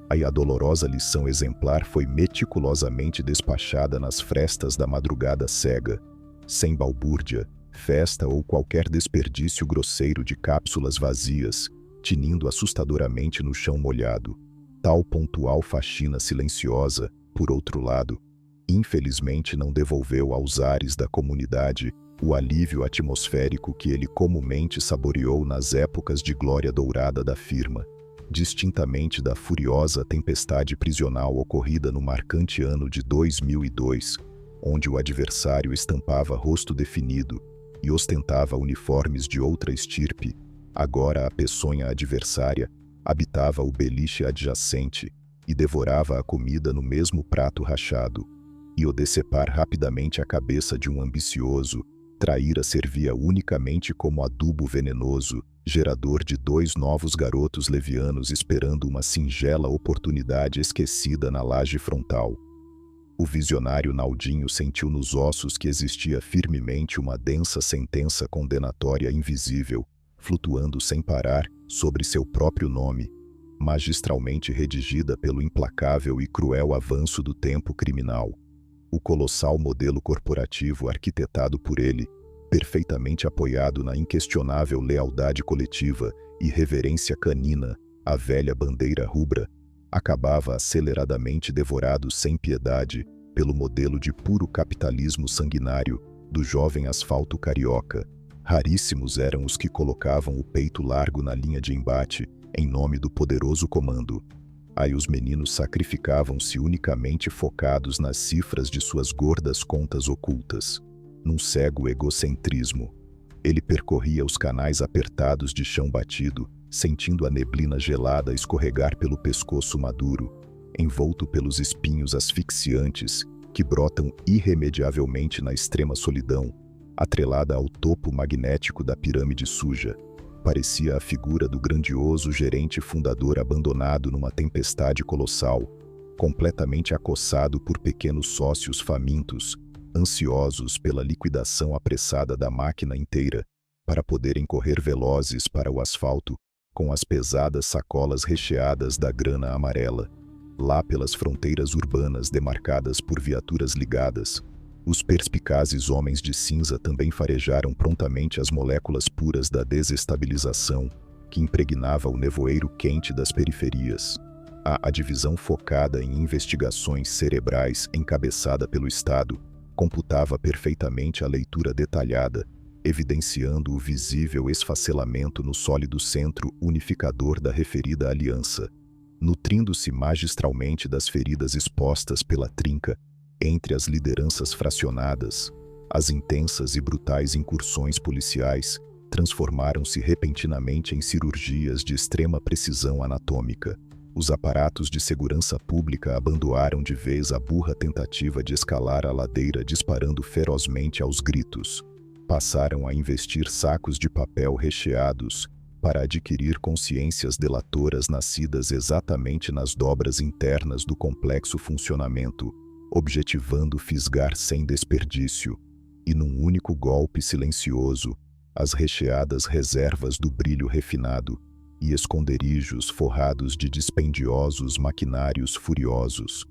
Aí a dolorosa lição exemplar foi meticulosamente despachada nas frestas da madrugada cega, sem balbúrdia, festa ou qualquer desperdício grosseiro de cápsulas vazias, tinindo assustadoramente no chão molhado. Tal pontual faxina silenciosa, por outro lado, infelizmente não devolveu aos ares da comunidade o alívio atmosférico que ele comumente saboreou nas épocas de glória dourada da firma, distintamente da furiosa tempestade prisional ocorrida no marcante ano de 2002, onde o adversário estampava rosto definido e ostentava uniformes de outra estirpe. Agora a peçonha adversária habitava o beliche adjacente e devorava a comida no mesmo prato rachado, e o decepar rapidamente a cabeça de um ambicioso Traíra servia unicamente como adubo venenoso, gerador de 2 novos garotos levianos esperando uma singela oportunidade esquecida na laje frontal. O visionário Naldinho sentiu nos ossos que existia firmemente uma densa sentença condenatória invisível, flutuando sem parar sobre seu próprio nome, magistralmente redigida pelo implacável e cruel avanço do tempo criminal. O colossal modelo corporativo arquitetado por ele, perfeitamente apoiado na inquestionável lealdade coletiva e reverência canina, a velha bandeira rubra, acabava aceleradamente devorado sem piedade pelo modelo de puro capitalismo sanguinário do jovem asfalto carioca. Raríssimos eram os que colocavam o peito largo na linha de embate em nome do poderoso comando. Aí os meninos sacrificavam-se unicamente focados nas cifras de suas gordas contas ocultas. Num cego egocentrismo, ele percorria os canais apertados de chão batido, sentindo a neblina gelada escorregar pelo pescoço maduro, envolto pelos espinhos asfixiantes que brotam irremediavelmente na extrema solidão, atrelada ao topo magnético da pirâmide suja. Parecia a figura do grandioso gerente fundador abandonado numa tempestade colossal, completamente acossado por pequenos sócios famintos, ansiosos pela liquidação apressada da máquina inteira, para poderem correr velozes para o asfalto, com as pesadas sacolas recheadas da grana amarela. Lá pelas fronteiras urbanas demarcadas por viaturas ligadas, os perspicazes homens de cinza também farejaram prontamente as moléculas puras da desestabilização que impregnava o nevoeiro quente das periferias. A divisão focada em investigações cerebrais encabeçada pelo Estado computava perfeitamente a leitura detalhada, evidenciando o visível esfacelamento no sólido centro unificador da referida aliança, nutrindo-se magistralmente das feridas expostas pela trinca entre as lideranças fracionadas. As intensas e brutais incursões policiais transformaram-se repentinamente em cirurgias de extrema precisão anatômica. Os aparatos de segurança pública abandonaram de vez a burra tentativa de escalar a ladeira disparando ferozmente aos gritos. Passaram a investir sacos de papel recheados para adquirir consciências delatoras nascidas exatamente nas dobras internas do complexo funcionamento, objetivando fisgar sem desperdício, e num único golpe silencioso, as recheadas reservas do brilho refinado e esconderijos forrados de dispendiosos maquinários furiosos.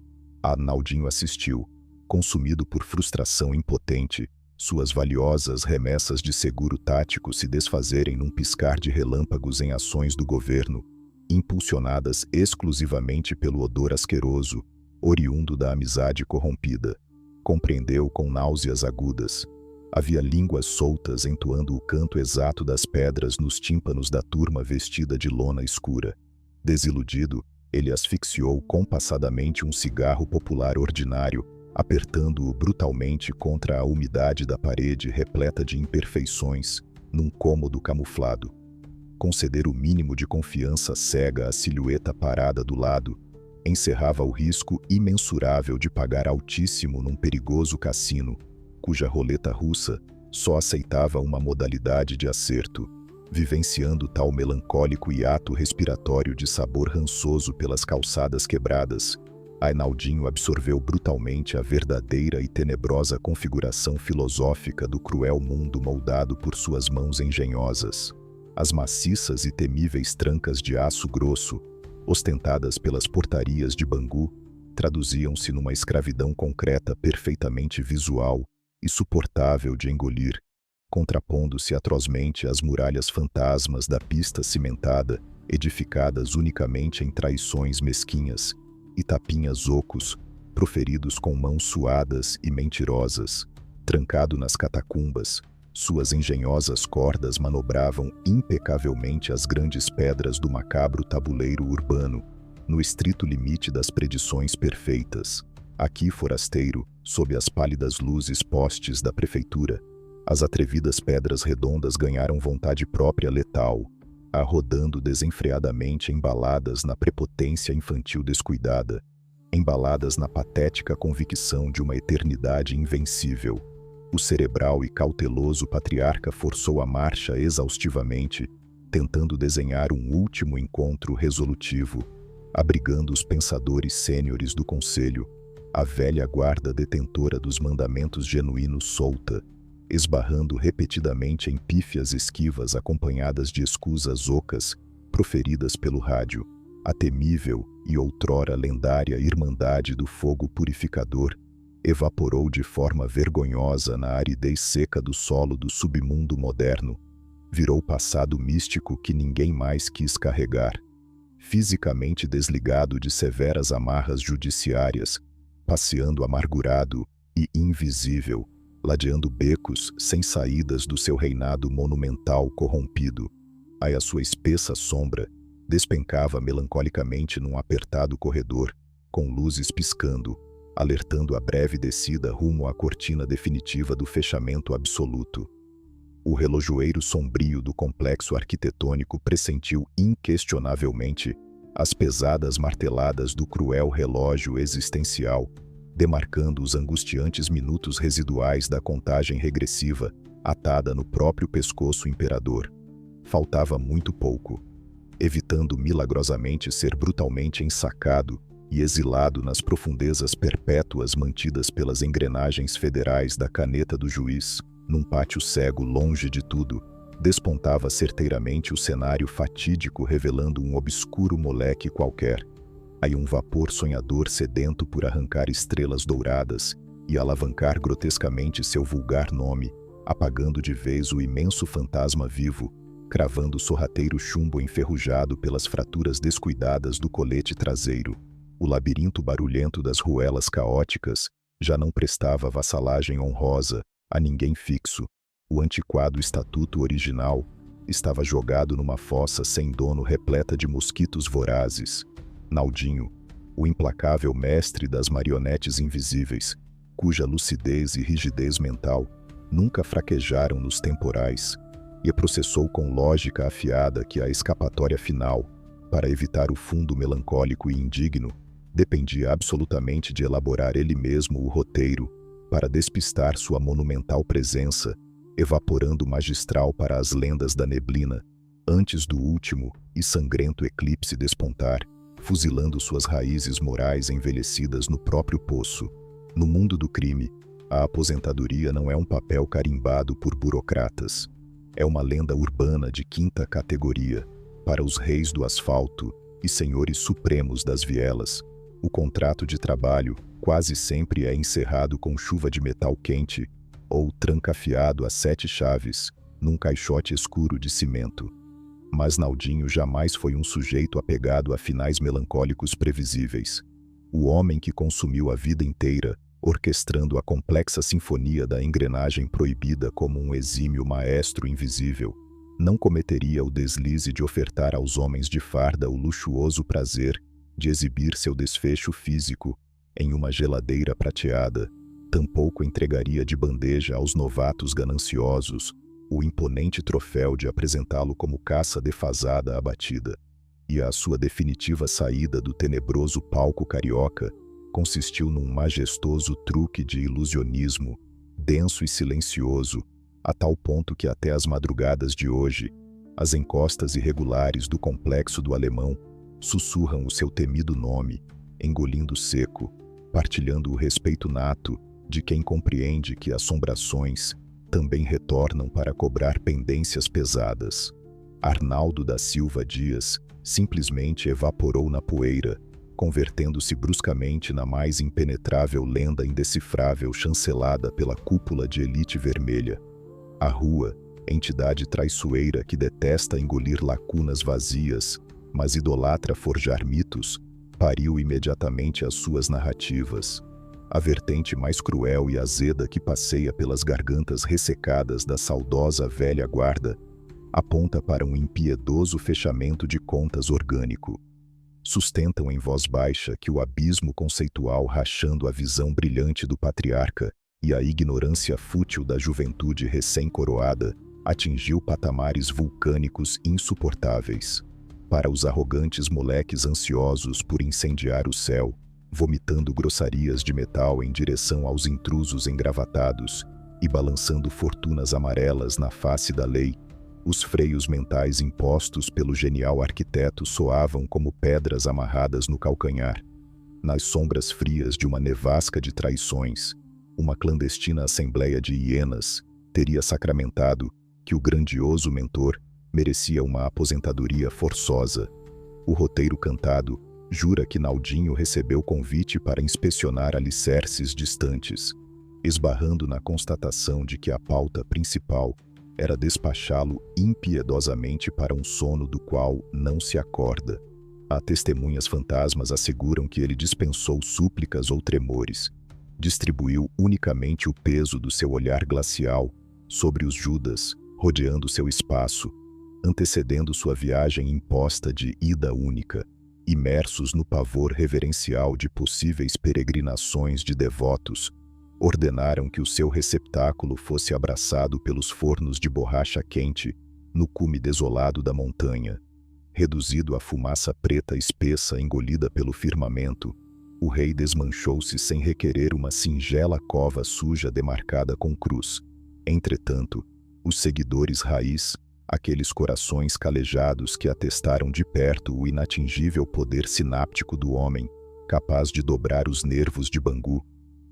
Naldinho assistiu, consumido por frustração impotente, suas valiosas remessas de seguro tático se desfazerem num piscar de relâmpagos em ações do governo, impulsionadas exclusivamente pelo odor asqueroso, oriundo da amizade corrompida. Compreendeu com náuseas agudas. Havia línguas soltas entoando o canto exato das pedras nos tímpanos da turma vestida de lona escura. Desiludido, ele asfixiou compassadamente um cigarro popular ordinário, apertando-o brutalmente contra a umidade da parede repleta de imperfeições, num cômodo camuflado. Conceder o mínimo de confiança cega à silhueta parada do lado encerrava o risco imensurável de pagar altíssimo num perigoso cassino, cuja roleta russa só aceitava uma modalidade de acerto, vivenciando tal melancólico hiato respiratório de sabor rançoso pelas calçadas quebradas. Naldinho absorveu brutalmente a verdadeira e tenebrosa configuração filosófica do cruel mundo moldado por suas mãos engenhosas. As maciças e temíveis trancas de aço grosso, ostentadas pelas portarias de Bangu, traduziam-se numa escravidão concreta perfeitamente visual e suportável de engolir, contrapondo-se atrozmente às muralhas fantasmas da pista cimentada, edificadas unicamente em traições mesquinhas e tapinhas ocos, proferidos com mãos suadas e mentirosas. Trancado nas catacumbas, suas engenhosas cordas manobravam impecavelmente as grandes pedras do macabro tabuleiro urbano, no estrito limite das predições perfeitas. Aqui, forasteiro, sob as pálidas luzes postes da prefeitura, as atrevidas pedras redondas ganharam vontade própria letal, rodando desenfreadamente embaladas na prepotência infantil descuidada, embaladas na patética convicção de uma eternidade invencível. O cerebral e cauteloso patriarca forçou a marcha exaustivamente, tentando desenhar um último encontro resolutivo, abrigando os pensadores sêniores do conselho, a velha guarda detentora dos mandamentos genuínos solta, esbarrando repetidamente em pífias esquivas acompanhadas de escusas ocas proferidas pelo rádio, a temível e outrora lendária Irmandade do Fogo Purificador evaporou de forma vergonhosa na aridez seca do solo do submundo moderno, virou passado místico que ninguém mais quis carregar. Fisicamente desligado de severas amarras judiciárias, passeando amargurado e invisível, ladeando becos sem saídas do seu reinado monumental corrompido, aí a sua espessa sombra despencava melancolicamente num apertado corredor, com luzes piscando, alertando a breve descida rumo à cortina definitiva do fechamento absoluto. O relojoeiro sombrio do complexo arquitetônico pressentiu inquestionavelmente as pesadas marteladas do cruel relógio existencial, demarcando os angustiantes minutos residuais da contagem regressiva atada no próprio pescoço imperador. Faltava muito pouco. Evitando milagrosamente ser brutalmente ensacado e exilado nas profundezas perpétuas mantidas pelas engrenagens federais da caneta do juiz, num pátio cego longe de tudo, despontava certeiramente o cenário fatídico revelando um obscuro moleque qualquer, aí um vapor sonhador sedento por arrancar estrelas douradas e alavancar grotescamente seu vulgar nome, apagando de vez o imenso fantasma vivo, cravando o sorrateiro chumbo enferrujado pelas fraturas descuidadas do colete traseiro. O labirinto barulhento das ruelas caóticas já não prestava vassalagem honrosa a ninguém fixo. O antiquado estatuto original estava jogado numa fossa sem dono repleta de mosquitos vorazes. Naldinho, o implacável mestre das marionetes invisíveis, cuja lucidez e rigidez mental nunca fraquejaram nos temporais, e processou com lógica afiada que a escapatória final, para evitar o fundo melancólico e indigno, dependia absolutamente de elaborar ele mesmo o roteiro para despistar sua monumental presença, evaporando magistral para as lendas da neblina, antes do último e sangrento eclipse despontar, fuzilando suas raízes morais envelhecidas no próprio poço. No mundo do crime, a aposentadoria não é um papel carimbado por burocratas. É uma lenda urbana de quinta categoria. Para os reis do asfalto e senhores supremos das vielas, o contrato de trabalho quase sempre é encerrado com chuva de metal quente ou trancafiado a 7 chaves, num caixote escuro de cimento. Mas Naldinho jamais foi um sujeito apegado a finais melancólicos previsíveis. O homem que consumiu a vida inteira orquestrando a complexa sinfonia da engrenagem proibida como um exímio maestro invisível, não cometeria o deslize de ofertar aos homens de farda o luxuoso prazer de exibir seu desfecho físico em uma geladeira prateada, tampouco entregaria de bandeja aos novatos gananciosos o imponente troféu de apresentá-lo como caça defasada abatida. E a sua definitiva saída do tenebroso palco carioca consistiu num majestoso truque de ilusionismo, denso e silencioso, a tal ponto que até as madrugadas de hoje, as encostas irregulares do complexo do Alemão sussurram o seu temido nome, engolindo seco, partilhando o respeito nato de quem compreende que assombrações também retornam para cobrar pendências pesadas. Arnaldo da Silva Dias simplesmente evaporou na poeira, convertendo-se bruscamente na mais impenetrável lenda indecifrável chancelada pela cúpula de elite vermelha. A rua, entidade traiçoeira que detesta engolir lacunas vazias, mas idolatra forjar mitos, pariu imediatamente as suas narrativas. A vertente mais cruel e azeda que passeia pelas gargantas ressecadas da saudosa velha guarda aponta para um impiedoso fechamento de contas orgânico. Sustentam em voz baixa que o abismo conceitual rachando a visão brilhante do patriarca e a ignorância fútil da juventude recém-coroada atingiu patamares vulcânicos insuportáveis. Para os arrogantes moleques ansiosos por incendiar o céu, vomitando grossarias de metal em direção aos intrusos engravatados, e balançando fortunas amarelas na face da lei, os freios mentais impostos pelo genial arquiteto soavam como pedras amarradas no calcanhar. Nas sombras frias de uma nevasca de traições, uma clandestina assembleia de hienas teria sacramentado que o grandioso mentor merecia uma aposentadoria forçosa. O roteiro cantado jura que Naldinho recebeu convite para inspecionar alicerces distantes, esbarrando na constatação de que a pauta principal era despachá-lo impiedosamente para um sono do qual não se acorda. Há testemunhas fantasmas asseguram que ele dispensou súplicas ou tremores, distribuiu unicamente o peso do seu olhar glacial sobre os Judas, rodeando seu espaço, antecedendo sua viagem imposta de ida única, imersos no pavor reverencial de possíveis peregrinações de devotos, ordenaram que o seu receptáculo fosse abraçado pelos fornos de borracha quente no cume desolado da montanha. Reduzido a fumaça preta espessa engolida pelo firmamento, o rei desmanchou-se sem requerer uma singela cova suja demarcada com cruz. Entretanto, os seguidores raiz, aqueles corações calejados que atestaram de perto o inatingível poder sináptico do homem, capaz de dobrar os nervos de Bangu,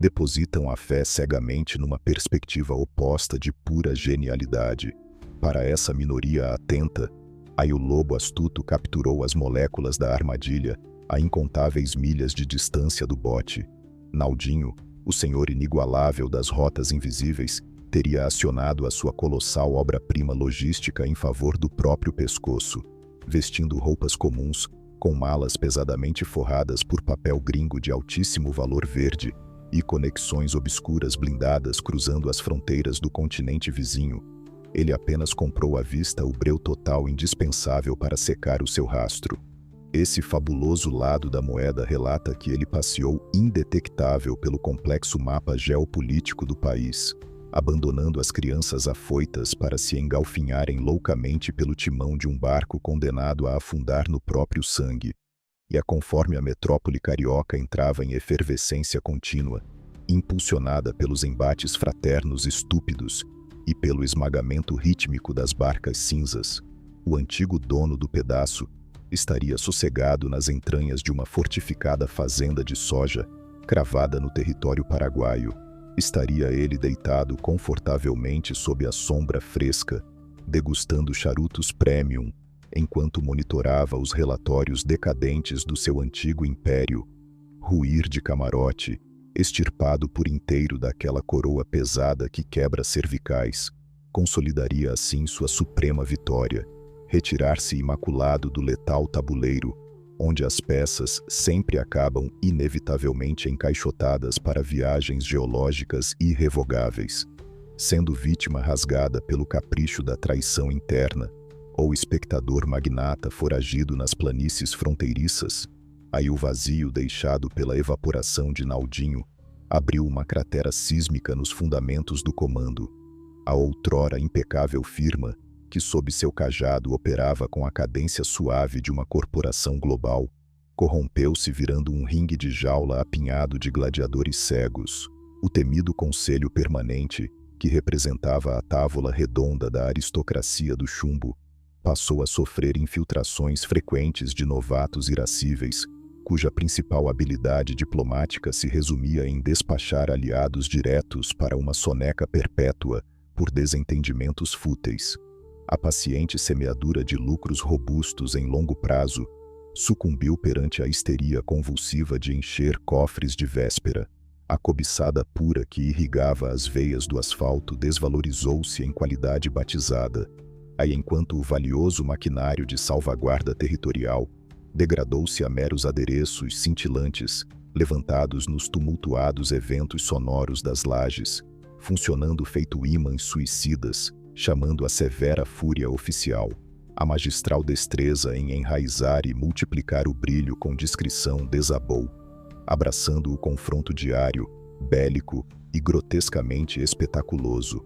depositam a fé cegamente numa perspectiva oposta de pura genialidade. Para essa minoria atenta, aí o lobo astuto capturou as moléculas da armadilha a incontáveis milhas de distância do bote. Naldinho, o senhor inigualável das rotas invisíveis, teria acionado a sua colossal obra-prima logística em favor do próprio pescoço, vestindo roupas comuns, com malas pesadamente forradas por papel gringo de altíssimo valor verde e conexões obscuras blindadas cruzando as fronteiras do continente vizinho. Ele apenas comprou à vista o breu total indispensável para secar o seu rastro. Esse fabuloso lado da moeda relata que ele passeou indetectável pelo complexo mapa geopolítico do país, abandonando as crianças afoitas para se engalfinharem loucamente pelo timão de um barco condenado a afundar no próprio sangue. E conforme a metrópole carioca entrava em efervescência contínua, impulsionada pelos embates fraternos estúpidos e pelo esmagamento rítmico das barcas cinzas, o antigo dono do pedaço estaria sossegado nas entranhas de uma fortificada fazenda de soja cravada no território paraguaio. Estaria ele deitado confortavelmente sob a sombra fresca, degustando charutos premium, enquanto monitorava os relatórios decadentes do seu antigo império, ruir de camarote, extirpado por inteiro daquela coroa pesada que quebra cervicais, consolidaria assim sua suprema vitória, retirar-se imaculado do letal tabuleiro, onde as peças sempre acabam inevitavelmente encaixotadas para viagens geológicas irrevogáveis, sendo vítima rasgada pelo capricho da traição interna, ou espectador magnata foragido nas planícies fronteiriças. Aí o vazio deixado pela evaporação de Naldinho abriu uma cratera sísmica nos fundamentos do comando. A outrora impecável firma, que sob seu cajado operava com a cadência suave de uma corporação global, corrompeu-se virando um ringue de jaula apinhado de gladiadores cegos. O temido Conselho Permanente, que representava a távola redonda da aristocracia do chumbo, passou a sofrer infiltrações frequentes de novatos irascíveis, cuja principal habilidade diplomática se resumia em despachar aliados diretos para uma soneca perpétua por desentendimentos fúteis. A paciente semeadura de lucros robustos em longo prazo sucumbiu perante a histeria convulsiva de encher cofres de véspera. A cobiçada pura que irrigava as veias do asfalto desvalorizou-se em qualidade batizada. Aí, enquanto o valioso maquinário de salvaguarda territorial degradou-se a meros adereços cintilantes, levantados nos tumultuados eventos sonoros das lajes, funcionando feito ímãs suicidas, chamando a severa fúria oficial, a magistral destreza em enraizar e multiplicar o brilho com discrição desabou, abraçando o confronto diário, bélico e grotescamente espetaculoso.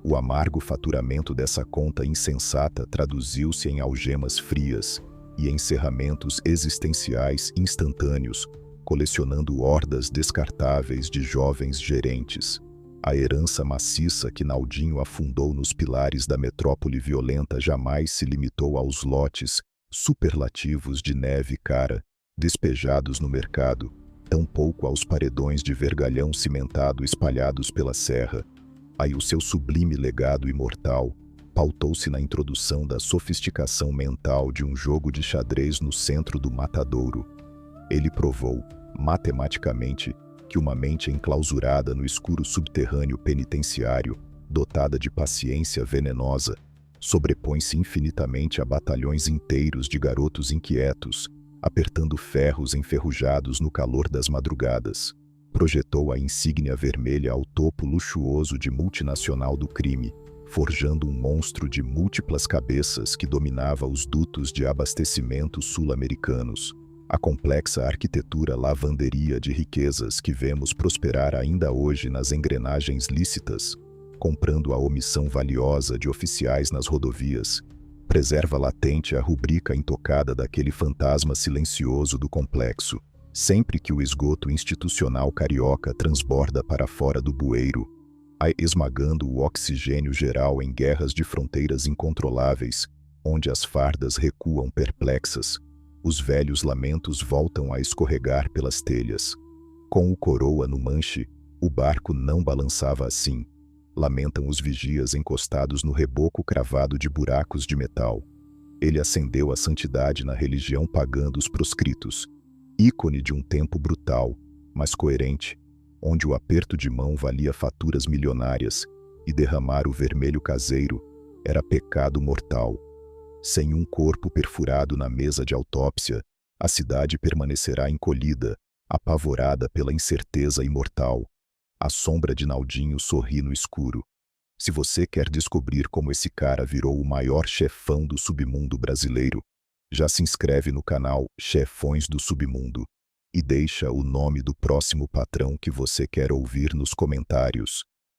O amargo faturamento dessa conta insensata traduziu-se em algemas frias e encerramentos existenciais instantâneos, colecionando hordas descartáveis de jovens gerentes. A herança maciça que Naldinho afundou nos pilares da metrópole violenta jamais se limitou aos lotes superlativos de neve cara, despejados no mercado, tampouco aos paredões de vergalhão cimentado espalhados pela serra. Aí o seu sublime legado imortal pautou-se na introdução da sofisticação mental de um jogo de xadrez no centro do matadouro. Ele provou, matematicamente, que uma mente enclausurada no escuro subterrâneo penitenciário, dotada de paciência venenosa, sobrepõe-se infinitamente a batalhões inteiros de garotos inquietos, apertando ferros enferrujados no calor das madrugadas. Projetou a insígnia vermelha ao topo luxuoso de multinacional do crime, forjando um monstro de múltiplas cabeças que dominava os dutos de abastecimento sul-americanos. A complexa arquitetura lavanderia de riquezas que vemos prosperar ainda hoje nas engrenagens lícitas, comprando a omissão valiosa de oficiais nas rodovias, preserva latente a rubrica intocada daquele fantasma silencioso do complexo. Sempre que o esgoto institucional carioca transborda para fora do bueiro, esmagando o oxigênio geral em guerras de fronteiras incontroláveis, onde as fardas recuam perplexas, os velhos lamentos voltam a escorregar pelas telhas. Com o coroa no manche, o barco não balançava assim. Lamentam os vigias encostados no reboco cravado de buracos de metal. Ele acendeu a santidade na religião pagã dos proscritos, ícone de um tempo brutal, mas coerente, onde o aperto de mão valia faturas milionárias e derramar o vermelho caseiro era pecado mortal. Sem um corpo perfurado na mesa de autópsia, a cidade permanecerá encolhida, apavorada pela incerteza imortal. A sombra de Naldinho sorri no escuro. Se você quer descobrir como esse cara virou o maior chefão do submundo brasileiro, já se inscreve no canal Chefões do Submundo e deixa o nome do próximo patrão que você quer ouvir nos comentários.